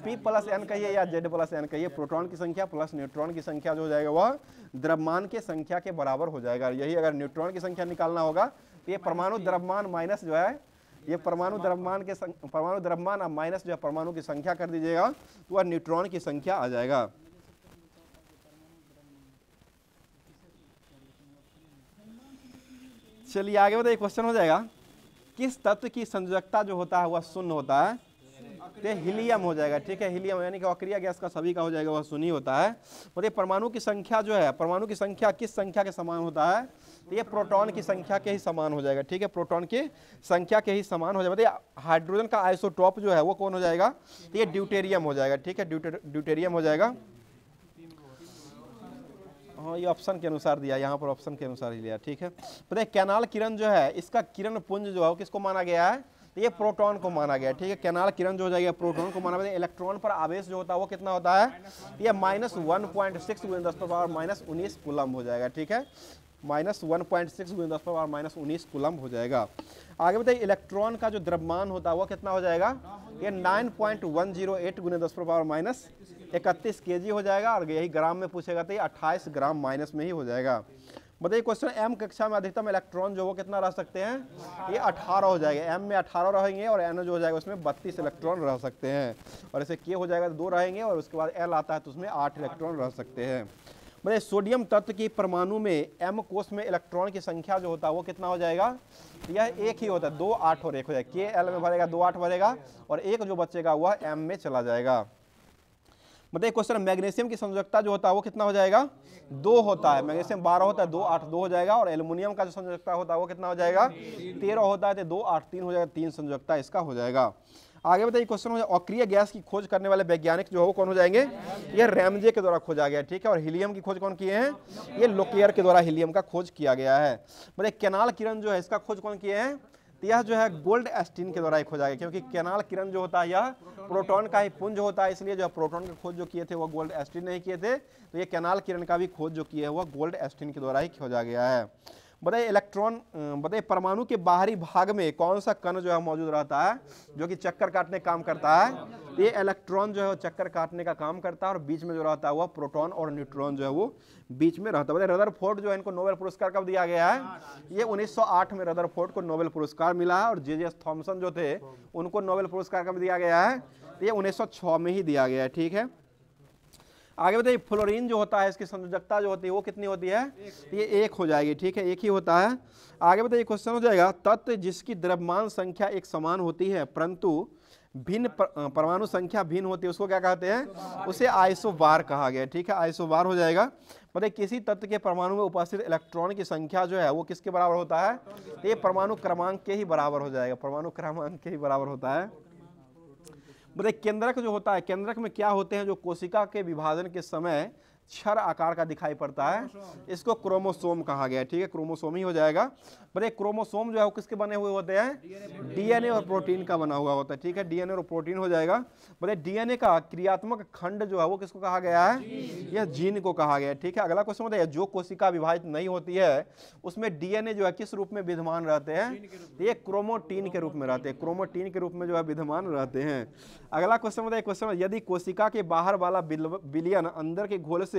P+N कहिए या Z+N कहिए, प्रोटॉन की संख्या प्लस न्यूट्रॉन की संख्या जो हो जाएगा वह द्रव्यमान के संख्या के बराबर हो जाएगा। यही अगर न्यूट्रॉन की संख्या निकालना होगा तो ये परमाणु द्रव्यमान माइनस जो है ये परमाणु द्रव्यमान अब माइनस जो है परमाणु की संख्या कर दीजिएगा तो वह न्यूट्रॉन की संख्या आ जाएगा। चलिए आगे बताइए क्वेश्चन हो जाएगा, किस तत्व की संयोजकता जो होता है वह शून्य होता है? तो हीलियम हो जाएगा, ठीक है, हीलियम यानी कि अक्रिय गैस का सभी का हो जाएगा वह शून्य होता है। बताइए परमाणु की संख्या जो है, परमाणु की संख्या किस संख्या के समान होता है? तो ये प्रोटॉन की संख्या के ही समान हो जाएगा, ठीक है, प्रोटॉन की संख्या के ही समान हो जाएगा। बताइए हाइड्रोजन का आइसोटॉप जो है वो कौन हो जाएगा? तो ये ड्यूटेरियम हो जाएगा, ठीक है, ड्यूटेरियम हो जाएगा। हाँ ये ऑप्शन के अनुसार दिया, यहाँ पर ऑप्शन के अनुसार ही लिया, ठीक है। बताइए कैनाल किरण जो है इसका किरण पुंज जो है वो किसको माना गया है? तो ये प्रोटॉन को माना गया, ठीक है, कैनाल किरण जो हो जाएगा प्रोटॉन को माना गया। इलेक्ट्रॉन पर आवेश जो होता है वो कितना होता है? ये -1.6 × 10⁻⁻19 कूलम हो जाएगा, ठीक है, -1.6 × 10⁻⁻19 कूलम हो जाएगा। आगे बताइए इलेक्ट्रॉन का जो द्रव्यमान होता है वो कितना हो जाएगा? ये 9.108 × 10⁻31 kg हो जाएगा। और यही ग्राम में पूछेगा तो ये 28 ग्राम माइनस में ही हो जाएगा। बताइए क्वेश्चन M कक्षा में अधिकतम इलेक्ट्रॉन जो वो कितना रह सकते हैं? ये 18 हो जाएगा, M में 18 रहेंगे और N जो हो जाएगा उसमें 32 इलेक्ट्रॉन रह सकते हैं। और ऐसे K हो जाएगा तो 2 रहेंगे, और उसके बाद L आता है तो उसमें 8 इलेक्ट्रॉन रह सकते हैं। बताइए सोडियम तत्व की परमाणु में M कोष में इलेक्ट्रॉन की संख्या जो होता है वो कितना हो जाएगा? यह एक ही होता है, 2 8 और 1 हो जाएगा। K L में भरेगा 2 8 भरेगा, और एक जो बचेगा वह M में चला जाएगा। बताइए क्वेश्चन मैग्नीशियम की संयोजकता जो होता है वो कितना हो जाएगा? 2 होता है, मैग्नीशियम 12 होता है, 2 8 2 हो जाएगा। और एल्युमिनियम का जो संयोजकता होता है वो कितना हो जाएगा? 13 होता है, तो 2 8 3 हो जाएगा, 3 संयोजकता इसका हो जाएगा। आगे बताइए क्वेश्चन हो जाए अक्रिय गैस की खोज करने वाले वैज्ञानिक जो है वो कौन हो जाएंगे? ये रैमजे के द्वारा खोजा गया, ठीक है। और हीलियम की खोज कौन किए हैं? ये लोकेयर के द्वारा हीलियम का खोज किया गया है। बताइए कैनाल किरण जो है इसका खोज कौन किए हैं? तो यह जो है गोल्ड एस्टीन के द्वारा खोजा गया, क्योंकि कैनाल किरण जो होता है यह प्रोटॉन का ही पुंज होता है, इसलिए जो प्रोटॉन की खोज जो किए थे वो गोल्ड एस्टीन नहीं किए थे। तो ये कैनाल किरण का भी खोज जो किया है वह गोल्ड एस्टीन के द्वारा ही खोजा गया है। बताइए परमाणु के बाहरी भाग में कौन सा कण जो है मौजूद रहता है जो कि चक्कर काटने का काम करता है? ये इलेक्ट्रॉन जो है वो चक्कर काटने का काम करता है, और बीच में जो रहता है वह प्रोटॉन और न्यूट्रॉन जो है वो बीच में रहता है। बताइए रदरफोर्ड जो है इनको नोबेल पुरस्कार कब दिया गया है? ये 1908 में रदरफोर्ड को नोबेल पुरस्कार मिला है। और जे थॉमसन जो थे उनको नोबेल पुरस्कार कब दिया गया है? ये 1906 में ही दिया गया है, ठीक है। आगे बताइए फ्लोरीन जो होता है इसकी संयोजकता जो होती है वो कितनी होती है? ये 1 हो जाएगी, ठीक है, 1 ही होता है। आगे बताइए क्वेश्चन हो जाएगा तत्व जिसकी द्रव्यमान संख्या एक समान होती है परंतु भिन्न परमाणु संख्या भिन्न होती है उसको क्या कहते हैं? उसे आइसोबार कहा गया, ठीक है, आइसोबार हो जाएगा। बताइए किसी तत्व के परमाणु में उपस्थित इलेक्ट्रॉन की संख्या जो है वो किसके बराबर होता है? ये परमाणु क्रमांक के ही बराबर हो जाएगा, परमाणु क्रमांक के ही बराबर होता है। बताइए केंद्रक जो होता है, केंद्रक में क्या होते हैं जो कोशिका के विभाजन के समय छर आकार का दिखाई पड़ता है, इसको क्रोमोसोम कहा गया है। ठीक है, क्रोमोसोम ही हो जाएगा। बताइए क्रोमोसोम जो है वो किसके बने हुए होते हैं? डीएनए और प्रोटीन का बना हुआ होता है। ठीक है, डीएनए और प्रोटीन हो जाएगा। बताइए डीएनए का क्रियात्मक खंड जो है वो किसको कहा गया है? यह जीन को कहा गया है। ठीक है, अगला क्वेश्चन बताइए, जो कोशिका विभाजित नहीं होती है उसमें डीएनए जो है किस रूप में विद्यमान रहते हैं? ये क्रोमोटीन के रूप में रहते हैं, क्रोमोटीन के रूप में जो है विद्यमान रहते हैं। अगला क्वेश्चन बताइए, क्वेश्चन यदि कोशिका के बाहर वाला विलयन अंदर के घोल से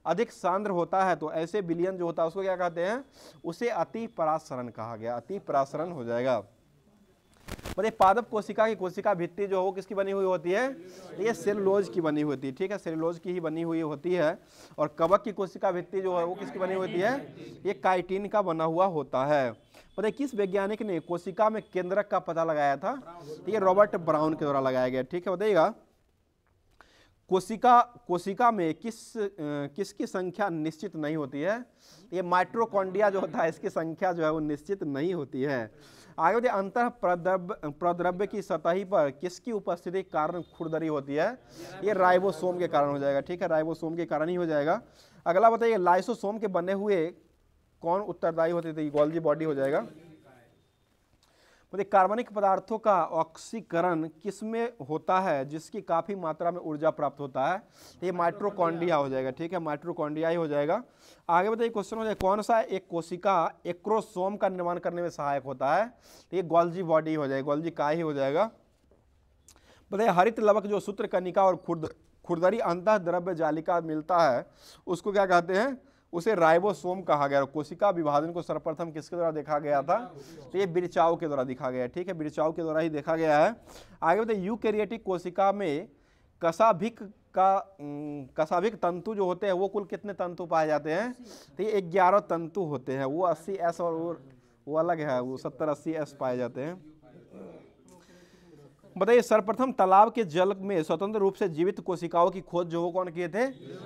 अधिक सांद्र होता है तो ऐसे विलयन जो होता है उसको क्या कहते हैं? उसे अति परासरण कहा गया, अति परासरण हो जाएगा। बताइए पादप कोशिका की कोशिका भित्ति जो है वो किसकी बनी हुई होती है? ये सेलुलोज की बनी हुई होती है। ठीक है, सेलुलोज की ही बनी हुई होती है। और कवक की कोशिका भित्ति जो है वो किसकी बनी हुई होती है? ये काइटिन का बना हुआ होता है। बताइए किस वैज्ञानिक ने कोशिका में केंद्रक का पता लगाया था? तो ये रॉबर्ट ब्राउन के द्वारा लगाया गया। ठीक है, बताइएगा कोशिका में किसकी संख्या निश्चित नहीं होती है? ये माइटोकॉन्ड्रिया जो होता है इसकी संख्या जो है वो निश्चित नहीं होती है। आगे बढ़िए, अंतः प्रद्रव्य की सतही पर किसकी उपस्थिति के कारण खुरदरी होती है? ये राइबोसोम के कारण हो जाएगा। ठीक है, राइबोसोम के कारण ही हो जाएगा। अगला बताइए, लाइसोसोम के बने हुए कौन उत्तरदायी होते थे? गोल्जी बॉडी हो जाएगा। कार्बनिक पदार्थों का ऑक्सीकरण किसमें होता है जिसकी काफी मात्रा में ऊर्जा प्राप्त होता है? ये माइटोकॉन्ड्रिया हो जाएगा। ठीक है, माइटोकॉन्ड्रिया ही हो जाएगा। आगे बताइए क्वेश्चन हो जाए, कौन सा एक कोशिका एक्रोसोम का निर्माण करने में सहायक होता है? तो ये गोल्जी बॉडी हो जाएगा, गोल्जी काय ही हो जाएगा। बताइए हरित लवक जो सूत्रकनिका और खुरदरी अंतः द्रव्य जालिका मिलता है उसको क्या कहते हैं? उसे राइबोसोम कहा गया। कोशिका विभाजन को सर्वप्रथम किसके द्वारा देखा गया था? तो ये बिरचाव के द्वारा देखा गया है। ठीक है, बिरचाव के द्वारा ही देखा गया है। आगे बताइए यूकैरियोटिक कोशिका में कशाभिक तंतु जो होते हैं वो कुल कितने तंतु पाए जाते हैं? तो ये 11 तंतु होते हैं। वो 80S और वो अलग है, वो 70-80S पाए जाते हैं। बताइए सर्वप्रथम तालाब के जल में स्वतंत्र रूप से जीवित कोशिकाओं की खोज जो कौन किए थे?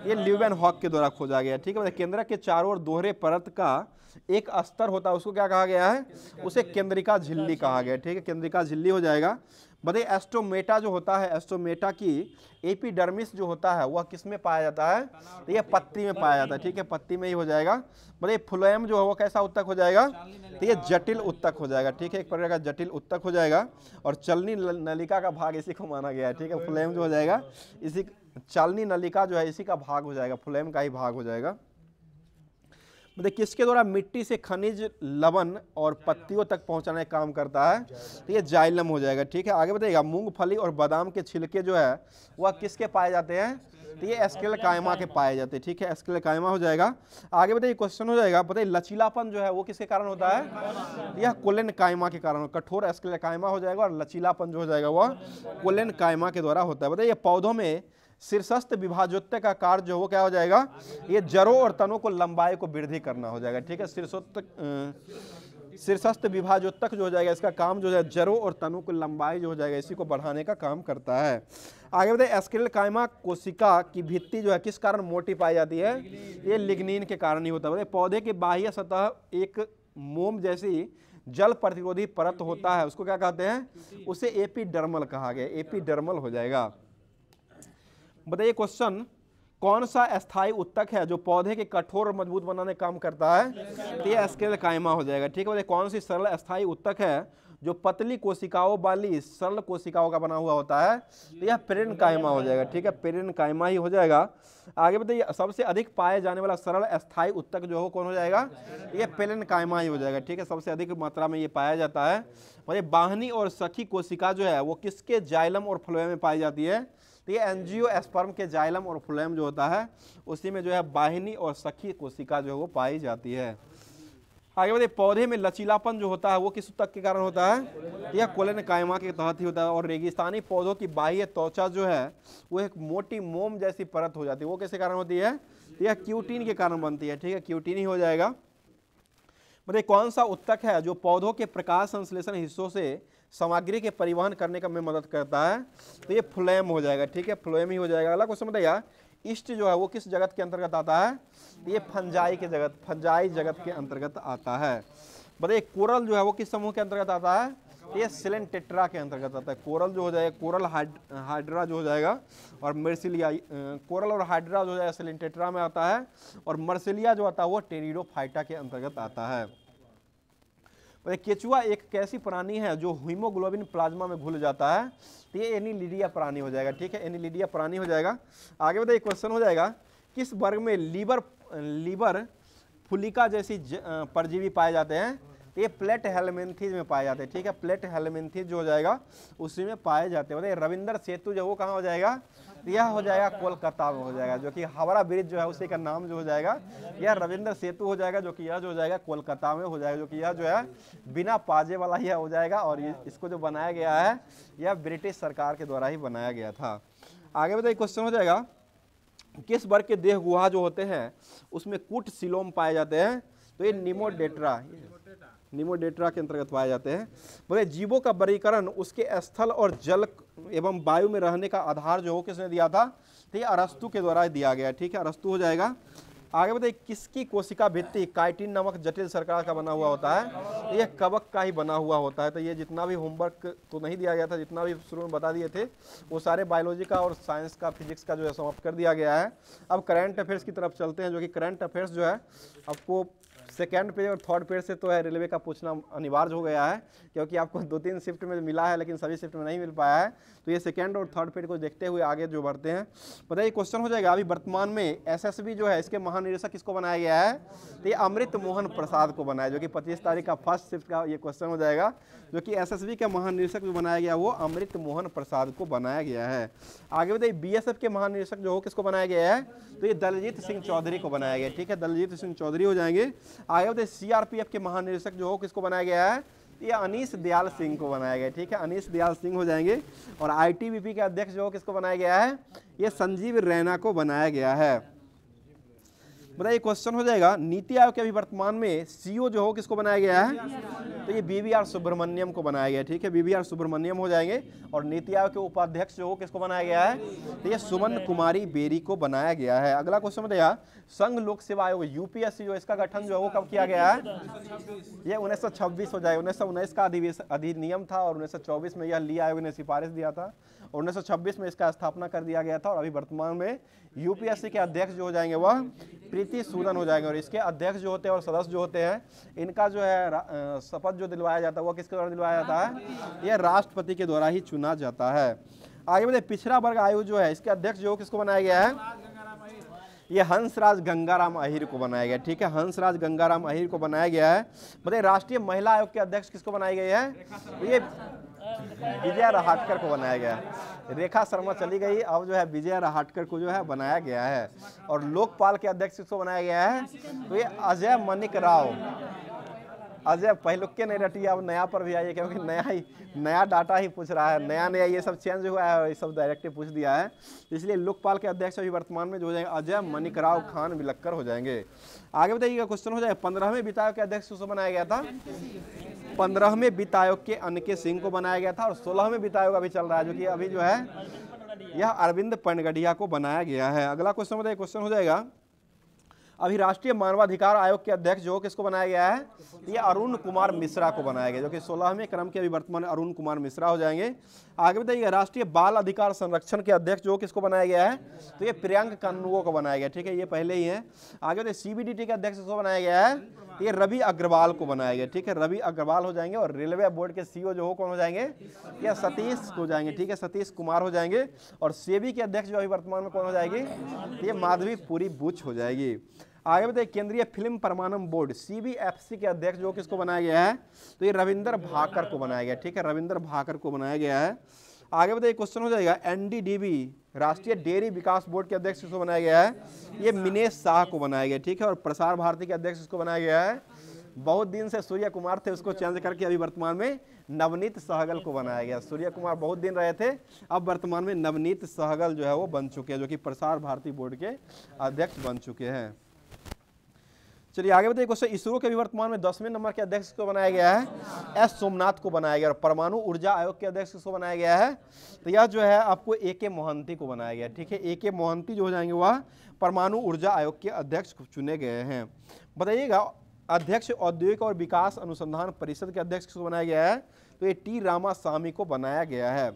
ये ल्यूवेनहॉक के द्वारा खोजा गया। ठीक है, बताइए केंद्रक के चारों ओर दोहरे परत का एक अस्तर होता है उसको क्या कहा गया है? उसे केंद्रिका झिल्ली कहा गया। ठीक है, केंद्रिका झिल्ली हो जाएगा। बताइए एस्टोमेटा जो होता है, एस्टोमेटा की एपिडर्मिस जो होता है वह किस में पाया जाता है? तो ये पत्ती में पाया जाता है। ठीक है, पत्ती में ही हो जाएगा। बताइए फ्लोएम जो है वो कैसा उत्तक हो जाएगा? तो ये जटिल उत्तक हो जाएगा। ठीक है, एक प्रकार का जटिल उत्तक हो जाएगा। और चलनी नलिका का भाग इसी को माना गया है। ठीक है, फ्लोएम जो हो जाएगा इसी, चलनी नलिका जो है इसी का भाग हो जाएगा, फ्लोएम का ही भाग हो जाएगा। मतलब किसके द्वारा मिट्टी से खनिज लवण और पत्तियों तक पहुंचाने का काम करता है? तो ये जाइलम हो जाएगा। ठीक है, आगे बताइएगा मूंगफली और बादाम के छिलके जो है वह किसके पाए जाते हैं? तो ये एस्क्लेकाइमा के पाए जाते हैं। ठीक है, एस्क्लेकाइमा हो जाएगा। आगे बताइए क्वेश्चन हो जाएगा, बताइए लचीलापन जो है वो किसके कारण होता है? यह कोलेनकाइमा के कारण। कठोर एस्क्लेकाइमा हो जाएगा और लचीलापन जो हो जाएगा वह कोलेनकाइमा के द्वारा होता है। बताइए पौधों में शीर्षस्थ विभाजोत्तक का कार्य जो वो क्या हो जाएगा? ये जड़ों और तनों को लंबाई को वृद्धि करना हो जाएगा। ठीक है, शीर्षस्थ विभाजोत्तक जो हो जाएगा इसका काम जो है जड़ों और तनों को लंबाई जो हो जाएगा इसी को बढ़ाने का काम करता है। आगे बताइए एस्क्लेकाइमा कोशिका की भित्ति जो है किस कारण मोटी पाई जाती है? ये लिग्निन के कारण ही होता है। बताइए पौधे के बाह्य सतह एक मोम जैसी जल प्रतिरोधी परत होता है उसको क्या कहते हैं? उसे एपिडर्मल कहा गया, एपिडर्मल हो जाएगा। बताइए क्वेश्चन, कौन सा अस्थायी उत्तक है जो पौधे के कठोर और मजबूत बनाने का काम करता है? तो ये एस्क्लेकाइमा हो जाएगा। ठीक है, बताइए कौन सी सरल अस्थायी उत्तक है जो पतली कोशिकाओं वाली सरल कोशिकाओं का बना हुआ होता है? तो यह पेरेन्काइमा हो जाएगा। ठीक है, पेरेन्काइमा ही हो जाएगा। आगे बताइए सबसे अधिक पाए जाने वाला सरल अस्थायी उत्तक जो हो कौन हो जाएगा? ये पेरेन्काइमा ही हो जाएगा। ठीक है, सबसे अधिक मात्रा में ये पाया जाता है। बताइए बाहनी और सखी कोशिका जो है वो किसके जाइलम और फ्लोएम में पाई जाती है? तो ये एंजियोस्पर्म के जाइलम और फ्लोएम जो होता है उसी में जो है बाहिनी और सखी कोशिका जो है वो पाई जाती है। आगे बताइए पौधे में लचीलापन जो होता है वो किस उत्तक के कारण होता है? यह कोलेनकाइमा के तहत ही होता है। और रेगिस्तानी पौधों की बाह्य त्वचा जो है वो एक मोटी मोम जैसी परत हो जाती है, वो किसके कारण होती है? यह क्यूटीन के कारण बनती है। ठीक है, क्यूटीन ही हो जाएगा। बताइए कौन सा उत्तक है जो पौधों के प्रकाश संश्लेषण हिस्सों से सामग्री के परिवहन करने का में मदद करता है? तो ये फ्लोएम हो जाएगा। ठीक है, फ्लोएम ही हो जाएगा। अगला क्वेश्चन बताइए ईस्ट जो है वो किस जगत के अंतर्गत आता है? ये फंजाई के जगत, फंजाई जगत के अंतर्गत आता है। बताइए कोरल जो है वो किस समूह के अंतर्गत आता है? तो ये सिलेंटेट्रा के अंतर्गत आता है। कोरल जो हो जाएगा, कोरल हाइड्रा जो हो जाएगा, और मर्सिलिया, कोरल और हाइड्रा जो हो जाएगा सिलेंटेट्रा में आता है, और मर्सिलिया जो आता है वो टेरिडोफाइटा के अंतर्गत आता है। केचुआ एक कैसी प्राणी है जो हीमोग्लोबिन प्लाज्मा में घुल जाता है, तो ये एनीलिडिया प्राणी हो जाएगा। ठीक है, एनीलिडिया प्राणी हो जाएगा। आगे बताइए, क्वेश्चन हो जाएगा किस वर्ग में लीवर फुलिका जैसी परजीवी पाए जाते हैं, तो ये प्लेट हेलमिंथीज में पाए जाते हैं। ठीक है, प्लेट हेलमिंथीज जो हो जाएगा उसी में पाए जाते हैं। बताइए रविंद्र सेतु जो वो कहाँ हो जाएगा, यह हो जाएगा कोलकाता में हो जाएगा, जो कि हावड़ा ब्रिज जो है उसी का नाम जो हो जाएगा यह रविंद्र सेतु हो जाएगा, जो कि यह जो हो जाएगा कोलकाता में हो जाएगा, जो कि यह जो है बिना पाजे वाला यह हो जाएगा। और इसको जो बनाया गया है यह ब्रिटिश सरकार के द्वारा ही बनाया गया था। आगे बताइए, क्वेश्चन हो जाएगा किस वर्ग के देह गुहा जो होते हैं उसमें कूट सिलोम पाए जाते हैं, तो ये निमोडेट्रा के अंतर्गत पाए जाते हैं। बोले जीवों का वर्गीकरण उसके स्थल और जल एवं वायु में रहने का आधार जो हो किसने दिया था, तो ये अरस्तु के द्वारा दिया गया। ठीक है, अरस्तु हो जाएगा। आगे बताइए किसकी कोशिका भित्ति काइटिन नामक जटिल शर्करा का बना हुआ होता है, तो ये कवक का ही बना हुआ होता है। तो ये जितना भी होमवर्क तो नहीं दिया गया था, जितना भी शुरू में बता दिए थे वो सारे बायोलॉजी का और साइंस का, फिजिक्स का जो है समाप्त कर दिया गया है। अब करंट अफेयर्स की तरफ चलते हैं, जो कि करंट अफेयर्स जो है आपको सेकेंड पेज और थर्ड पेज से तो है रेलवे का पूछना अनिवार्य हो गया है, क्योंकि आपको 2-3 शिफ्ट में मिला है लेकिन सभी शिफ्ट में नहीं मिल पाया है। तो ये सेकेंड और थर्ड पेज को देखते हुए आगे जो बढ़ते हैं। बताइए क्वेश्चन हो जाएगा, अभी वर्तमान में एसएसबी जो है इसके महानिदेशक किसको बनाया गया है, तो ये अमृत मोहन प्रसाद को बनाया, जो कि 25 तारीख का फर्स्ट शिफ्ट का ये क्वेश्चन हो जाएगा। जो कि एसएसबी का महानिदेशक जो बनाया गया वो अमृत मोहन प्रसाद को बनाया गया है। आगे बताइए बीएसएफ के महानिदेशक जो हो किसको बनाया गया है, तो ये दलजीत सिंह चौधरी को बनाया गया। ठीक है, दलजीत सिंह चौधरी हो जाएंगे। आगे बताइए सीआरपीएफ के महानिदेशक जो हो किसको बनाया गया है, ये अनीश दयाल सिंह को बनाया गया। ठीक है, अनीश दयाल सिंह हो जाएंगे। और आईटीबीपी के अध्यक्ष जो हो किसको बनाया गया है, ये संजीव रैना को बनाया गया है। बताइए क्वेश्चन हो जाएगा नीति आयोग के अभी वर्तमान में सीईओ जो हो किसको बनाया गया है, तो ये बीवीआर सुब्रमण्यम को बनाया गया। ठीक है, बीवीआर सुब्रमण्यम हो जाएंगे। और नीति आयोग के उपाध्यक्ष जो हो किसको बनाया गया है, तो ये सुमन कुमारी बेरी को बनाया गया है। अगला क्वेश्चन बताइए संघ लोक सेवा आयोग यूपीएससी जो इसका गठन जो है वो कब किया गया है, ये 1926 हो जाएगा। 1919 का अधिनियम था और 1924 में यह ली आयोग ने सिफारिश दिया था और 1926 में इसका स्थापना कर दिया गया था। और अभी वर्तमान में यूपीएससी के अध्यक्ष जो हो जाएंगे वह प्रीति सूदन हो जाएंगे। और इसके अध्यक्ष जो होते हैं और सदस्य जो होते हैं इनका जो है शपथ जो दिलवाया जाता है वह किसके द्वारा दिलवाया जाता है, यह राष्ट्रपति के द्वारा ही चुना जाता है। आगे बताइए पिछड़ा वर्ग आयोग जो है इसके अध्यक्ष जो किसको बनाया गया है, ये हंसराज गंगाराम अहिर को बनाया गया। ठीक है, हंसराज गंगाराम अहिर को बनाया गया है। बताइए राष्ट्रीय महिला आयोग के अध्यक्ष किसको बनाई गई है, ये विजया रहाटकर को बनाया गया। रेखा शर्मा चली गई, अब जो है विजया रहाटकर को जो है बनाया गया है। और लोकपाल के अध्यक्ष किसको बनाया गया है, तो ये अजय मनिक राव। अजय पहलुक्के नहीं रटिए, अब नया पर भी आइए, क्योंकि नया डाटा ही पूछ रहा है, नया ये सब चेंज हुआ है और ये सब डायरेक्टिव पूछ दिया है। इसलिए लोकपाल के अध्यक्ष अभी वर्तमान में जो हो जाएंगे अजय मनिकराव खान विलक्कर हो जाएंगे। आगे बताइएगा क्वेश्चन हो जाएगा 15वें वित्त आयोग के अध्यक्ष किसको बनाया गया था, 15वें वित्त आयोग के अनके सिंह को बनाया गया था। और 16वें वित्त आयोग अभी चल रहा है, जो कि अभी जो है यह अरविंद पनगड़िया को बनाया गया है। अगला क्वेश्चन बताइए, क्वेश्चन हो जाएगा अभी राष्ट्रीय मानवाधिकार आयोग के अध्यक्ष जो किसको बनाया गया है, ये अरुण कुमार मिश्रा को बनाया गया, जो कि 16वें क्रम के अभी वर्तमान अरुण कुमार मिश्रा हो जाएंगे। आगे बताइए राष्ट्रीय बाल अधिकार संरक्षण के अध्यक्ष जो किसको बनाया गया है, तो ये प्रियंक कानूगो को बनाया गया। ठीक है, ये पहले ही है। आगे बताइए सीबीडीटी के अध्यक्ष किसको बनाया गया है, ये रवि अग्रवाल को बनाया गया। ठीक है, रवि अग्रवाल हो जाएंगे। और रेलवे बोर्ड के सीईओ जो हो कौन हो जाएंगे, ये सतीश हो जाएंगे। ठीक है, सतीश कुमार हो जाएंगे। और सेबी के अध्यक्ष जो अभी वर्तमान में कौन हो जाएगी, ये माधवी पुरी बुच हो जाएगी। आगे बताइए केंद्रीय फिल्म प्रमाणन बोर्ड सीबीएफसी के अध्यक्ष जो किसको बनाया गया है, तो ये रविंदर भाकर को बनाया गया। ठीक है, रविंदर भाकर को बनाया गया है। आगे बताइए क्वेश्चन हो जाएगा एनडीडीबी राष्ट्रीय डेयरी विकास बोर्ड के अध्यक्ष किसको बनाया गया है, ये मिनेश शाह को बनाया गया। ठीक है, और प्रसार भारती के अध्यक्ष किसको बनाया गया है, बहुत दिन से सूर्य कुमार थे उसको चेंज करके अभी वर्तमान में नवनीत सहगल को बनाया गया। सूर्य कुमार बहुत दिन रहे थे, अब वर्तमान में नवनीत सहगल जो है वो बन चुके हैं, जो कि प्रसार भारती बोर्ड के अध्यक्ष बन चुके हैं। चलिए आगे बताइए क्वेश्चन इसरो के वर्तमान में 10वें नंबर के अध्यक्ष को बनाया गया है, एस सोमनाथ को बनाया गया। और परमाणु ऊर्जा आयोग के अध्यक्ष को बनाया गया है, तो यह जो है आपको ए.के. मोहंती को बनाया गया। ठीक है, ए.के. मोहंती जो हो जाएंगे वह परमाणु ऊर्जा आयोग के अध्यक्ष चुने गए हैं। बताइएगा अध्यक्ष औद्योगिक और विकास अनुसंधान परिषद के अध्यक्ष को बनाया गया है, तो ये टी रामास्वामी को बनाया गया है।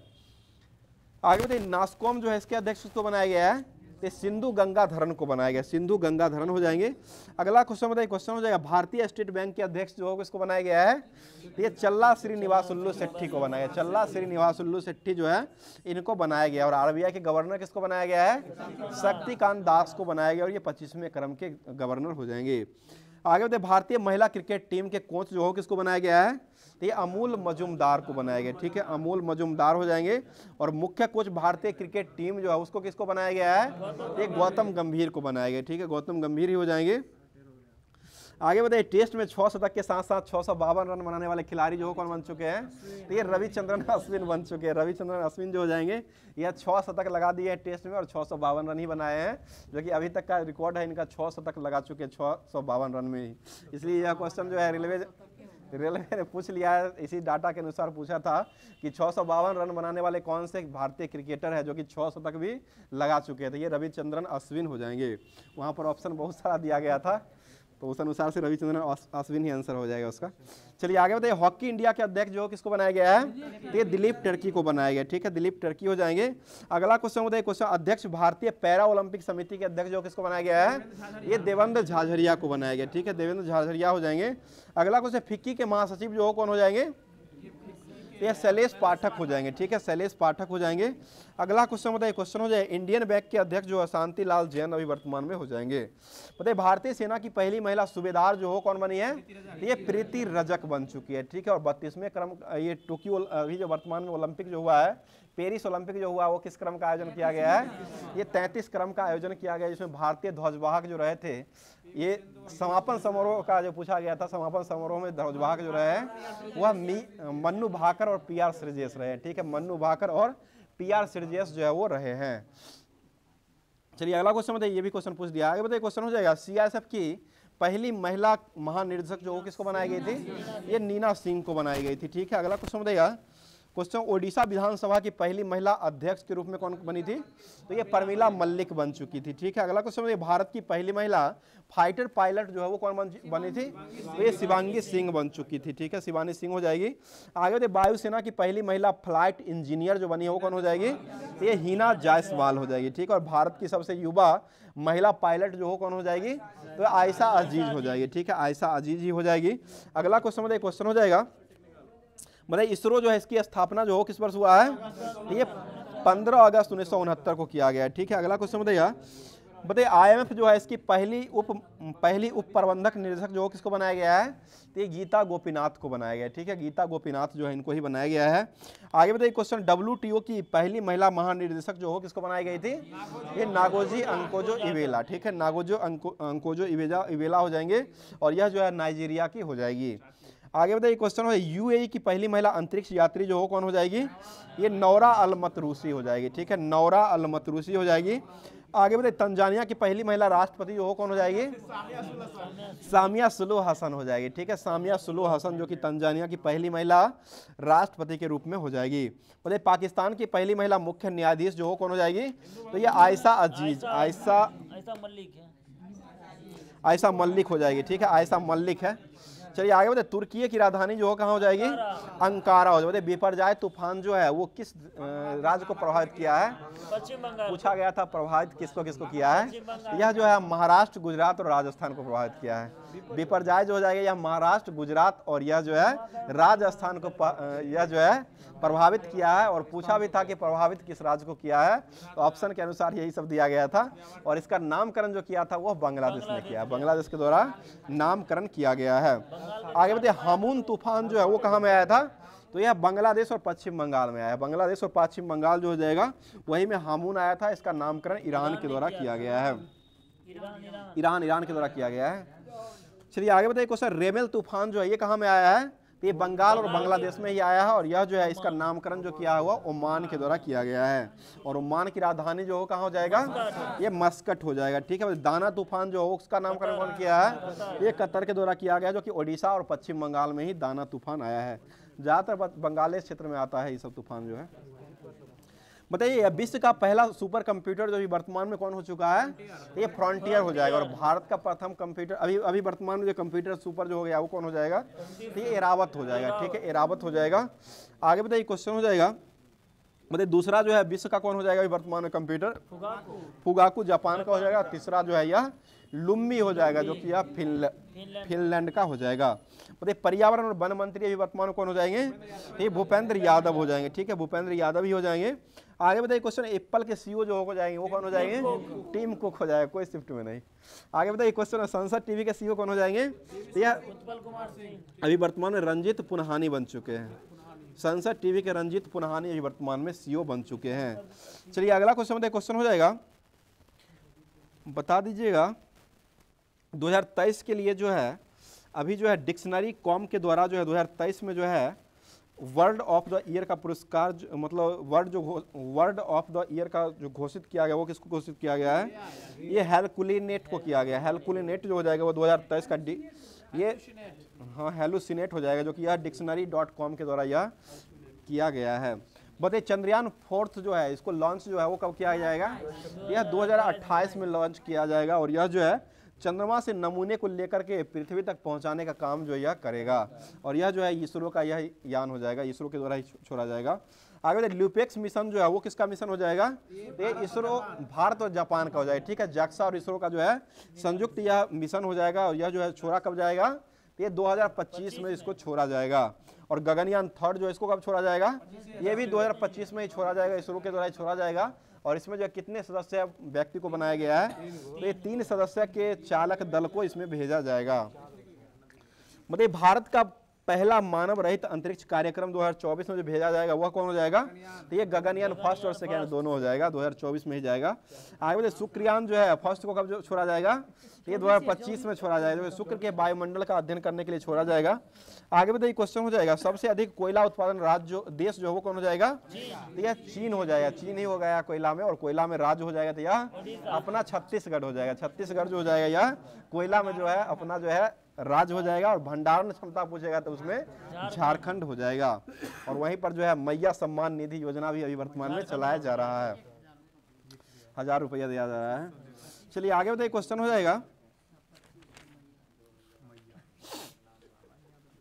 आगे बताइए नास्कॉम जो है इसके अध्यक्ष उसको बनाया गया है, तो सिंधु गंगाधरन को बनाया गया, सिंधु गंगाधरन हो जाएंगे। अगला क्वेश्चन बताइए, क्वेश्चन हो जाएगा भारतीय स्टेट बैंक के अध्यक्ष जो है इसको बनाया गया है, तो ये चल्ला श्रीनिवासुल्लू शेट्टी को बनाया गया, चल्ला श्रीनिवासुल्लू शेट्टी जो है इनको बनाया गया। और आरबीआई के गवर्नर किसको बनाया गया है, शक्तिकांत दास को बनाया गया, और ये 25वें क्रम के गवर्नर हो जाएंगे। आगे बताइए भारतीय महिला क्रिकेट टीम के कोच जो हो किसको बनाया गया है, तो ये अमूल मजुमदार को बनाया गया, ठीक है, अमूल मजुमदार हो जाएंगे। और मुख्य कोच भारतीय क्रिकेट टीम जो है उसको किसको बनाया गया है, ये गौतम गंभीर को बनाया गया, ठीक है, गौतम गंभीर ही हो जाएंगे। आगे बताइए टेस्ट में 6 शतक के साथ साथ 652 रन बनाने वाले खिलाड़ी जो कौन बन चुके हैं, तो ये रविचंद्रन अश्विन बन चुके हैं, रविचंद्रन अश्विन जो हो जाएंगे। यह 6 शतक लगा दिए हैं टेस्ट में और 652 रन ही बनाए हैं, जो कि अभी तक का रिकॉर्ड है इनका, 6 शतक लगा चुके हैं 652 रन में ही। इसलिए यह क्वेश्चन जो है रेलवे ने पूछ लिया है, इसी डाटा के अनुसार पूछा था कि 652 रन बनाने वाले कौन से भारतीय क्रिकेटर है जो कि 6 शतक भी लगा चुके थे, ये रविचंद्रन अश्विन हो जाएंगे। वहाँ पर ऑप्शन बहुत सारा दिया गया था, तो उस अनुसार से रविचंद्रन अश्विन ही आंसर हो जाएगा उसका। चलिए आगे बताइए हॉकी इंडिया के अध्यक्ष जो किसको बनाया गया है, तो ये दिलीप टर्की को बनाया गया, ठीक है, दिलीप टर्की हो जाएंगे। अगला क्वेश्चन बताइए, क्वेश्चन अध्यक्ष भारतीय पैरा ओलंपिक समिति के अध्यक्ष जो किसको बनाया गया है, ये देवेंद्र झाझरिया को बनाया गया, ठीक है, देवेंद्र झाझरिया हो जाएंगे। अगला क्वेश्चन फिक्की के महासचिव जो कौन हो जाएंगे, ये शैलेश पाठक हो जाएंगे, ठीक है, शैलेश पाठक हो जाएंगे। अगला क्वेश्चन बताइए, क्वेश्चन हो जाए इंडियन बैंक के अध्यक्ष जो है शांति लाल जैन अभी वर्तमान में हो जाएंगे। बताइए भारतीय सेना की पहली महिला सूबेदार जो हो कौन बनी है, ये प्रीति रजक बन चुकी है, ठीक है। और 32वें क्रम ये टोक्यो अभी जो वर्तमान में ओलंपिक जो हुआ है, पेरिस ओलंपिक जो हुआ वो किस क्रम का आयोजन किया गया है, ये 33 क्रम का आयोजन किया गया, जिसमें भारतीय ध्वजवाहक जो रहे थे, ये समापन समारोह का जो पूछा गया था, समापन समारोह में ध्वजवाहक जो रहे हैं वह मन्नू भाकर और पीआर श्रीजेश रहे हैं, ठीक है, मन्नू भाकर और पीआर श्रीजेश जो है वो रहे हैं। चलिए अगला क्वेश्चन बताइए, ये भी क्वेश्चन पूछ दिया। आगे बताइए क्वेश्चन हो जाएगा सीआईएसएफ की पहली महिला महानिदेशक जो किसको बनाई गई थी, ये नीना सिंह को बनाई गई थी, ठीक है। अगला क्वेश्चन बताइएगा, क्वेश्चन ओडिशा विधानसभा की पहली महिला अध्यक्ष के रूप में कौन बनी थी, तो ये प्रमिला मल्लिक बन चुकी थी, ठीक है। अगला क्वेश्चन बताइए भारत की पहली महिला फाइटर पायलट जो है वो कौन बनी थी, तो ये शिवांगी सिंह बन चुकी थी, ठीक है, शिवानी सिंह हो जाएगी। आगे बताइए वायुसेना की पहली महिला फ्लाइट इंजीनियर जो बनी है वो कौन हो जाएगी, तो ये हिना जायसवाल हो जाएगी, ठीक है। और भारत की सबसे युवा महिला पायलट जो हो कौन हो जाएगी, तो आयशा अजीज हो जाएगी, ठीक है, आयशा अजीज ही हो जाएगी। अगला क्वेश्चन बताइए, क्वेश्चन हो जाएगा बताइए इसरो जो है इसकी स्थापना जो हो किस वर्ष हुआ है, ये 15 अगस्त 1969 को किया गया है, ठीक है। अगला क्वेश्चन बताइए आईएमएफ जो है इसकी पहली उप प्रबंधक निदेशक जो किसको बनाया गया है, तो ये गीता गोपीनाथ को बनाया गया है, ठीक है, गीता गोपीनाथ जो है इनको ही बनाया गया है। आगे बताइए क्वेश्चन WTO की पहली महिला महानिदेशक जो हो किसको बनाई गई थी, ये नागोजी अंकोजो इवेला, ठीक है, नागोजो अंकोजो इवेला हो जाएंगे, और यह जो है नाइजीरिया की हो जाएगी। आगे बताइए क्वेश्चन है यूएई की पहली महिला अंतरिक्ष यात्री जो हो कौन हो जाएगी, ये नौरा अल मतरूसी हो जाएगी, ठीक है, नौरा अल मतरूसी हो जाएगी। आगे बताइए तंजानिया की पहली महिला राष्ट्रपति जो हो कौन हो जाएगी, सामिया सुलू हसन हो जाएगी, ठीक है, सामिया सुलू हसन जो कि तंजानिया की पहली महिला राष्ट्रपति के रूप में हो जाएगी। बताइए पाकिस्तान की पहली महिला मुख्य न्यायाधीश जो हो कौन हो जाएगी, तो ये आयशा अजीज, आयशा मल्लिक हो जाएगी, ठीक है, आयशा मल्लिक है। चलिए आगे बताइए तुर्की की राजधानी जो कहाँ हो जाएगी, अंकारा हो जाएगी। बिपरजॉय तूफान जो है वो किस राज्य को प्रभावित किया है, पश्चिम बंगाल पूछा गया था, प्रभावित किसको किसको किया है, यह जो है महाराष्ट्र, गुजरात और राजस्थान को प्रभावित किया है। बिपरजॉय जो हो जाएगा यह महाराष्ट्र, गुजरात और यह जो है राजस्थान को यह जो है प्रभावित किया है। और पूछा भी था कि प्रभावित किस राज्य को किया है, तो ऑप्शन के अनुसार यही सब दिया गया था। और इसका नामकरण जो किया था वो बांग्लादेश ने किया, बांग्लादेश के द्वारा नामकरण किया गया है। आगे बताइए हामून तूफान जो है वो कहाँ में आया था, तो यह बांग्लादेश और पश्चिम बंगाल में आया, बांग्लादेश और पश्चिम बंगाल जो हो जाएगा वही में हामून आया था। इसका नामकरण ईरान के द्वारा किया गया है, ईरान के द्वारा किया गया है। चलिए आगे बताइए क्वेश्चन रेमेल तूफान जो है ये कहाँ में आया है, तो ये बंगाल और बांग्लादेश में ही आया है। और यह जो है इसका नामकरण जो किया हुआ ओमान के द्वारा किया गया है। और ओमान की राजधानी जो हो कहाँ हो जाएगा, ये मस्कट हो जाएगा, ठीक है। दाना तूफान जो हो उसका नामकरण कौन किया है, ये कतर के द्वारा किया गया, जो कि ओडिशा और पश्चिम बंगाल में ही दाना तूफान आया है। ज़्यादातर बंगाली क्षेत्र में आता है ये सब तूफान जो है। बताइए विश्व का पहला सुपर कंप्यूटर जो अभी वर्तमान में कौन हो चुका है, ये फ्रंटियर हो जाएगा। और भारत का प्रथम कंप्यूटर अभी अभी वर्तमान में जो कंप्यूटर सुपर जो हो गया वो कौन हो जाएगा, तो ये एरावत हो जाएगा। ठीक है, एरावत हो जाएगा। आगे बताइए क्वेश्चन हो जाएगा, बताइए दूसरा जो है विश्व का कौन हो जाएगा अभी वर्तमान में कंप्यूटर, फुगाकू जापान का हो जाएगा। तीसरा जो है यह लुम्बी हो जाएगा जो कि यह फिनलैंड का हो जाएगा। बताइए पर्यावरण और वन मंत्री अभी वर्तमान में कौन हो जाएंगे, ये भूपेंद्र यादव हो जाएंगे। ठीक है, भूपेंद्र यादव ही हो जाएंगे। आगे बताइए क्वेश्चन एप्पल के सीईओ जो हो जाएंगे वो कौन हो जाएंगे, टीम कुक हो जाएगा, कोई शिफ्ट में नहीं। आगे बताइए क्वेश्चन संसद टीवी के सीईओ कौन हो जाएंगे, यह अभी वर्तमान में रंजीत पुनहानी बन चुके हैं। संसद टीवी के रंजीत पुनहानी अभी वर्तमान में सीईओ बन चुके हैं। चलिए अगला क्वेश्चन बताइए, क्वेश्चन हो जाएगा, बता दीजिएगा 2023 के लिए जो है अभी जो है डिक्शनरी कॉम के द्वारा जो है 2023 में जो है वर्ड ऑफ द ईयर का पुरस्कार मतलब वर्ड ऑफ द ईयर का जो घोषित किया गया वो किसको घोषित किया गया है, ये हेलकुलिनेट को किया गया। हेलकुलिनेट जो हो जाएगा वो 2023 का ये हाँ हेलुसिनेट हो जाएगा जो कि यह डिक्शनरी.com के द्वारा यह किया गया है। बताइए चंद्रयान 4 जो है इसको लॉन्च जो है वो कब किया जाएगा, यह 2028 में लॉन्च किया जाएगा। और यह जो है चंद्रमा से नमूने को लेकर के पृथ्वी तक पहुंचाने का काम जो यह करेगा। और यह जो है इसरो का यह यान हो जाएगा, इसरो के द्वारा ही छोड़ा जाएगा। आगे ल्यूपेक्स मिशन जो है वो किसका मिशन हो जाएगा, ये इसरो भारत और जापान का हो जाएगा। ठीक है, जाक्सा और इसरो का जो है संयुक्त यह मिशन हो जाएगा। और यह जो है छोड़ा कब जाएगा, ये 2025 में इसको छोड़ा जाएगा। और गगनयान 3 जो है इसको कब छोड़ा जाएगा, ये भी 2025 में ही छोड़ा जाएगा, इसरो के द्वारा ही छोड़ा जाएगा। और इसमें जो कितने सदस्य व्यक्ति को बनाया गया है, तो ये 3 सदस्य के चालक दल को इसमें भेजा जाएगा। मतलब भारत का पहला मानव रहित अंतरिक्ष कार्यक्रम 2024 में जो भेजा जाएगा वह कौन हो जाएगा, तो ये गगनयान फर्स्ट और सेकेंड दोनों हो जाएगा, 2024 में ही जाएगा। आगे बताइए शुक्रयान जो है फर्स्ट को कब छोड़ा जाएगा, ये 2025 में छोड़ा जाएगा, शुक्र के वायुमंडल का अध्ययन करने के लिए छोड़ा जाएगा। आगे बताइए क्वेश्चन हो जाएगा सबसे अधिक कोयला उत्पादन राज्य जो देश जो है वो कौन हो जाएगा, तो यह चीन हो जाएगा। चीन ही हो गया कोयला में, और कोयला में राज्य हो जाएगा तो यह अपना छत्तीसगढ़ हो जाएगा। छत्तीसगढ़ जो हो जाएगा यह कोयला में जो है अपना जो है राज्य हो जाएगा। और भंडारण क्षमता पूछेगा तो उसमें झारखंड हो जाएगा। और वहीं पर जो है मैया सम्मान निधि योजना भी अभी वर्तमान में चलाया जा रहा है, 1000 रुपया दिया जा रहा है। चलिए आगे बताइए क्वेश्चन हो जाएगा,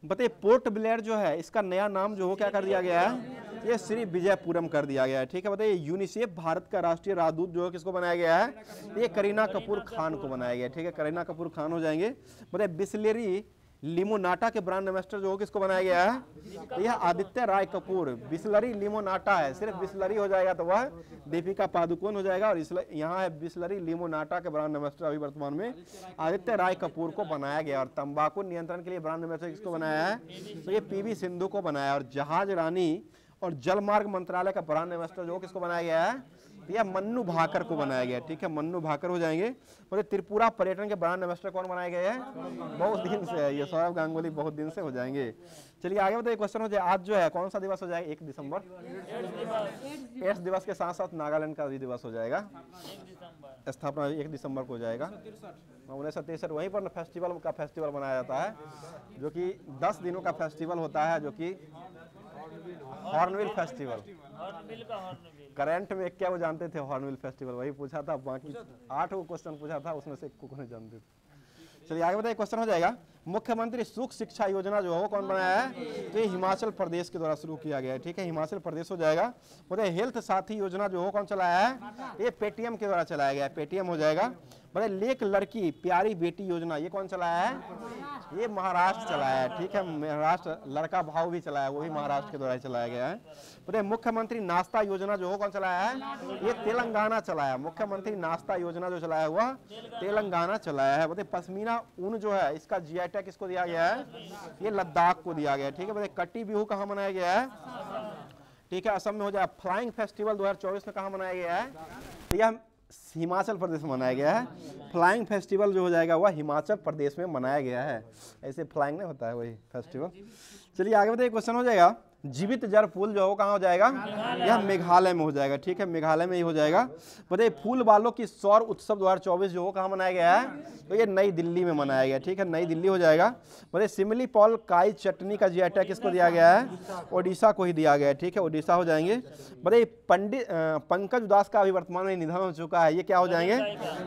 बताइए पोर्ट ब्लेयर जो है इसका नया नाम जो हो क्या कर दिया गया है, ये श्री विजयपुरम कर दिया गया है। ठीक है, बताइए यूनिसेफ भारत का राष्ट्रीय राजदूत जो है किसको बनाया गया है, ये करीना कपूर खान को बनाया गया है। ठीक है, करीना कपूर खान हो जाएंगे। बताइए बिस्लेरी लिमोनाटा के ब्रांड एम्बेसडर जो हो किसको बनाया गया है, तो यह आदित्य राय कपूर। बिस्लरी लिमोनाटा है, सिर्फ बिस्लरी हो जाएगा तो वह दीपिका पादुकोण हो जाएगा। और यहाँ है बिस्लरी लिमोनाटा के ब्रांड एम्बेसडर अभी वर्तमान में आदित्य राय कपूर को बनाया गया। और तंबाकू नियंत्रण के लिए ब्रांड एम्बेसडर किसको बनाया है, तो ये पीवी सिंधु को बनाया। और जहाज रानी और जलमार्ग मंत्रालय का ब्रांड एम्बेसडर जो किसको बनाया गया है, यह मन्नू भाकर को बनाया गया। ठीक है, मन्नू भाकर हो जाएंगे। मतलब त्रिपुरा पर्यटन के ब्रांड एम्बेसडर कौन बनाए गए हैं, बहुत दिन से है ये सौरभ गांगुली, बहुत दिन से हो जाएंगे। चलिए आगे बताइए क्वेश्चन हो जाए, आज जो है कौन सा दिवस हो जाएगा, 1 दिसंबर। एड्स दिवस के साथ साथ नागालैंड का भी दिवस हो जाएगा, स्थापना 1 दिसंबर को हो जाएगा 1963। वहीं पर फेस्टिवल का फेस्टिवल मनाया जाता है जो कि 10 दिनों का फेस्टिवल होता है, जो कि हॉर्नबिल फेस्टिवल। करंट में क्या वो जानते थे हॉर्नबिल फेस्टिवल, वही पूछा था, बाकी 8 को क्वेश्चन पूछा था उसमें से 1 को नहीं जानते थे। चलिए आगे बताइए क्वेश्चन हो जाएगा, मुख्यमंत्री सुख शिक्षा योजना जो है वो कौन बनाया है, तो ये हिमाचल प्रदेश के द्वारा शुरू किया गया है। ठीक है, हिमाचल प्रदेश हो जाएगा। बताइए हेल्थ साथी योजना जो हो कौन चलाया है, ये पेटीएम के द्वारा चलाया गया है, पेटीएम हो जाएगा। बताइए लेक लड़की प्यारी बेटी योजना ये कौन चलाया है, ये महाराष्ट्र चलाया है। ठीक है, महाराष्ट्र लड़का भाव भी चलाया है, वो भी महाराष्ट्र के द्वारा चलाया गया है। बताइए मुख्यमंत्री नाश्ता योजना जो हो कौन चलाया है, ये तेलंगाना चलाया है। मुख्यमंत्री नाश्ता योजना जो चलाया हुआ तेलंगाना चलाया है। बताइए पश्मीना ऊन जो है इसका जीआई टैग किसको दिया गया है, ये लद्दाख को दिया गया है। ठीक है, बताइए कट्टी बिहू कहाँ मनाया गया है, ठीक है असम में हो जाए। फ्लाइंग फेस्टिवल 2024 में कहाँ मनाया गया है, तो यह हिमाचल प्रदेश में मनाया गया है। फ्लाइंग फेस्टिवल जो हो जाएगा वह हिमाचल प्रदेश में मनाया गया है, ऐसे फ्लाइंग नहीं होता है वही फेस्टिवल। चलिए आगे बताइए क्वेश्चन हो जाएगा, जीवित जल पुल जो है वो कहाँ हो जाएगा, यह मेघालय में हो जाएगा। ठीक है, मेघालय में ही हो जाएगा। बताइए फूल वालों की सौर उत्सव 2024 जो वो कहाँ मनाया गया है, तो ये नई दिल्ली में मनाया गया। ठीक है, नई दिल्ली हो जाएगा। बताइए सिमली पॉल काई चटनी का जीआई टैग किसको दिया गया है, ओडिशा को ही दिया गया है। ठीक है, ओडिशा हो जाएंगे। बताइए पंकज उदास का अभी वर्तमान में निधन हो चुका है, ये क्या हो जाएंगे,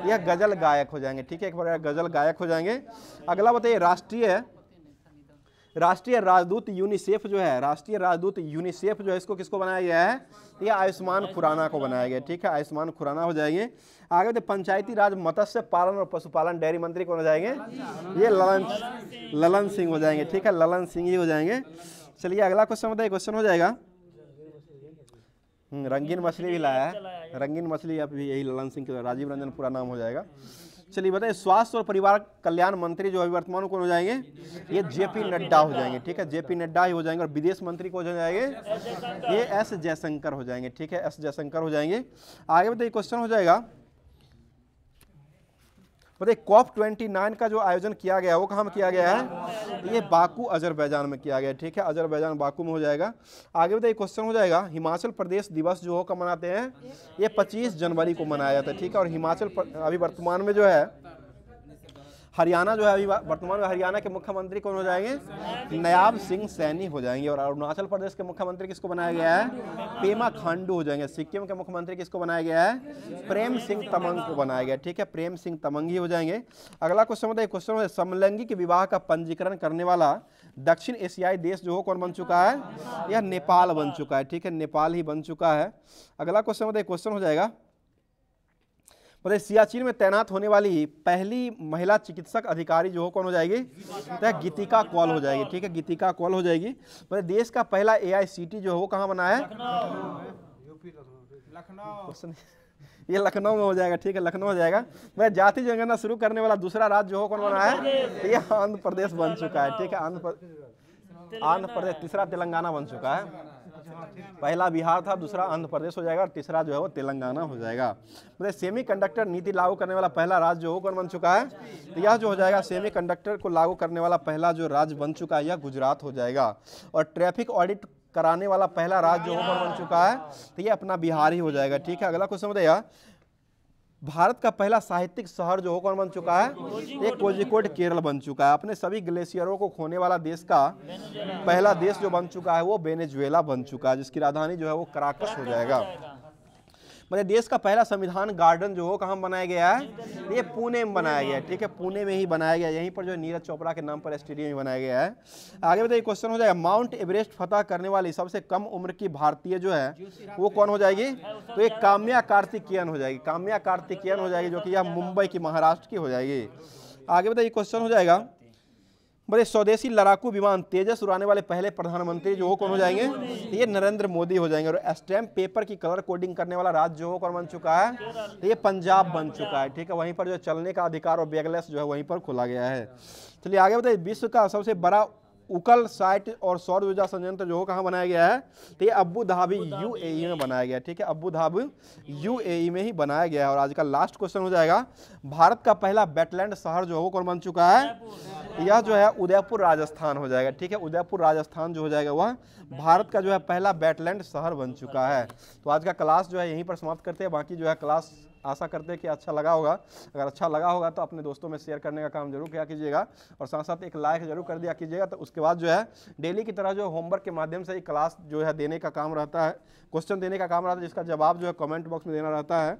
यह गजल गायक हो जाएंगे। ठीक है, एक बार गजल गायक हो जाएंगे। अगला बताइए राष्ट्रीय राजदूत यूनिसेफ जो है, राष्ट्रीय राजदूत यूनिसेफ जो है इसको किसको बनाया गया है, ये आयुष्मान खुराना को बनाया गया। ठीक है, आयुष्मान खुराना हो जाएंगे। आगे तो पंचायती राज मत्स्य पालन और पशुपालन डेयरी मंत्री कौन हो जाएंगे, ये ललन सिंह हो जाएंगे। ठीक है, ललन सिंह ही हो जाएंगे। चलिए अगला क्वेश्चन बताइए, क्वेश्चन हो जाएगा रंगीन मछली भी लाया है, रंगीन मछली अभी यही ललन सिंह के राजीव रंजन पूरा नाम हो जाएगा। चलिए बताइए स्वास्थ्य और परिवार कल्याण मंत्री जो अभी वर्तमान कौन हो जाएंगे, ये जेपी नड्डा हो जाएंगे। ठीक है, जेपी नड्डा ही हो जाएंगे। और विदेश मंत्री को हो जाएंगे, ये एस जयशंकर हो जाएंगे। ठीक है, एस जयशंकर हो जाएंगे। आगे बताइए क्वेश्चन हो जाएगा, बताइए COP29 का जो आयोजन किया गया वो कहाँ में किया गया है, ये बाकू अजरबैजान में किया गया। ठीक है, अजरबैजान बाकू में हो जाएगा। आगे बताइए क्वेश्चन हो जाएगा, हिमाचल प्रदेश दिवस जो हो कब मनाते हैं, ये 25 जनवरी को मनाया जाता है। ठीक है, और अभी वर्तमान में जो है हरियाणा जो है अभी वर्तमान में हरियाणा के मुख्यमंत्री कौन हो जाएंगे, नायब सिंह सैनी हो जाएंगे। और अरुणाचल प्रदेश के मुख्यमंत्री किसको बनाया गया है, पेमा खांडू हो जाएंगे। सिक्किम के मुख्यमंत्री किसको बनाया गया है, प्रेम सिंह तमंग को बनाया गया। ठीक है, प्रेम सिंह तमंग ही हो जाएंगे। अगला क्वेश्चन बताइए, क्वेश्चन है समलैंगिक विवाह का पंजीकरण करने वाला दक्षिण एशियाई देश जो हो कौन बन चुका है, यह नेपाल बन चुका है। ठीक है, नेपाल ही बन चुका है। अगला क्वेश्चन बताइए, क्वेश्चन हो जाएगा बताइए सियाचिन में तैनात होने वाली पहली महिला चिकित्सक अधिकारी जो हो कौन हो जाएगी, तो गीतिका कौल हो जाएगी। ठीक है, गीतिका कौल हो जाएगी। बताइए देश का पहला AICT जो है वो कहाँ बना है, लखनऊ, ये लखनऊ में हो जाएगा। ठीक है, लखनऊ हो जाएगा। मैं जाति जनगणना शुरू करने वाला दूसरा राज्य जो हो कौन बना है, तो ये आंध्र प्रदेश बन चुका है। ठीक है, आंध्र प्रदेश, तीसरा तेलंगाना बन चुका है। पहला बिहार था, दूसरा आंध्र प्रदेश हो जाएगा और तीसरा जो है वो तेलंगाना हो जाएगा। मतलब सेमीकंडक्टर नीति लागू करने वाला पहला राज्य जो हो कौन बन चुका है, तो यह जो हो जाएगा सेमीकंडक्टर को लागू करने वाला पहला जो राज्य बन चुका है यह गुजरात हो जाएगा। और ट्रैफिक ऑडिट कराने वाला पहला राज्य जो हो कौन बन चुका है, तो ये अपना बिहार ही हो जाएगा। ठीक है, अगला क्वेश्चन बताइए भारत का पहला साहित्यिक शहर जो हो कौन बन चुका है, ये कोझिकोड केरल बन चुका है। अपने सभी ग्लेशियरों को खोने वाला देश का पहला देश जो बन चुका है वो वेनेजुएला बन चुका है, जिसकी राजधानी जो है वो कराकस हो जाएगा। मतलब देश का पहला संविधान गार्डन जो हो कहाँ बनाया गया है, ये पुणे में बनाया गया है। ठीक है, पुणे में ही बनाया गया, यहीं पर जो नीरज चोपड़ा के नाम पर स्टेडियम में बनाया गया है। आगे बताइए क्वेश्चन हो जाएगा माउंट एवरेस्ट फतह करने वाली सबसे कम उम्र की भारतीय जो है वो कौन हो जाएगी, तो ये काम्या कार्तिकेयन हो जाएगी। काम्या कार्तिकेयन हो जाएगी, जो कि यह मुंबई की, महाराष्ट्र की हो जाएगी। आगे बताइए क्वेश्चन हो जाएगा बड़े स्वदेशी लड़ाकू विमान तेजस उड़ाने वाले पहले प्रधानमंत्री जो हो कौन हो जाएंगे, ये नरेंद्र मोदी हो जाएंगे। और स्टैम्प पेपर की कलर कोडिंग करने वाला राज्य जो हो कौन बन चुका है, ये पंजाब बन चुका है। ठीक है, वहीं पर जो चलने का अधिकार और बैगलेस जो है वहीं पर खोला गया है। चलिए आगे बताइए विश्व का सबसे बड़ा उकल साइट और सौर ऊर्जा संयंत्र जो कहाँ बनाया गया है, तो ये अबू धाबी UAE में बनाया गया है। ठीक है, अबू धाबी UAE में ही बनाया गया है। और आज का लास्ट क्वेश्चन हो जाएगा भारत का पहला वेटलैंड शहर जो है वो कौन बन चुका है, यह जो है उदयपुर राजस्थान हो जाएगा। ठीक है, उदयपुर राजस्थान जो हो जाएगा वह भारत का जो है पहला वेटलैंड शहर बन चुका है। तो आज का क्लास जो है यहीं पर समाप्त करते हैं। बाकी जो है क्लास आशा करते हैं कि अच्छा लगा होगा। अगर अच्छा लगा होगा तो अपने दोस्तों में शेयर करने का काम जरूर किया कीजिएगा और साथ साथ एक लाइक जरूर कर दिया कीजिएगा। तो उसके बाद जो है डेली की तरह जो होमवर्क के माध्यम से ही क्लास जो है देने का काम रहता है, क्वेश्चन देने का काम रहता है, जिसका जवाब जो है कमेंट बॉक्स में देना रहता है।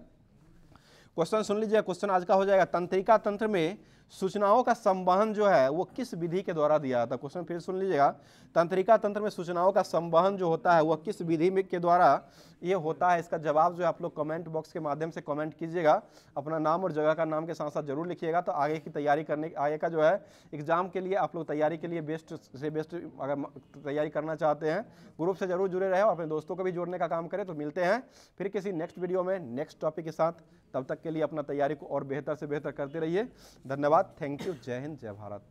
क्वेश्चन सुन लीजिए। क्वेश्चन आज का हो जाएगा तंत्रिका तंत्र में सूचनाओं का संवहन जो है वो किस विधि के द्वारा दिया जाता है। क्वेश्चन फिर सुन लीजिएगा। तंत्रिका तंत्र में सूचनाओं का संवहन जो होता है वह किस विधि के द्वारा ये होता है। इसका जवाब जो है आप लोग कमेंट बॉक्स के माध्यम से कमेंट कीजिएगा। अपना नाम और जगह का नाम के साथ साथ जरूर लिखिएगा। तो आगे की तैयारी करने, आगे का जो है एग्जाम के लिए आप लोग तैयारी के लिए बेस्ट से बेस्ट अगर तैयारी करना चाहते हैं ग्रुप से जरूर जुड़े रहे और अपने दोस्तों को भी जोड़ने का काम करें। तो मिलते हैं फिर किसी नेक्स्ट वीडियो में नेक्स्ट टॉपिक के साथ। तब तक के लिए अपना तैयारी को और बेहतर से बेहतर करते रहिए। धन्यवाद, थैंक यू, जय हिंद, जय भारत।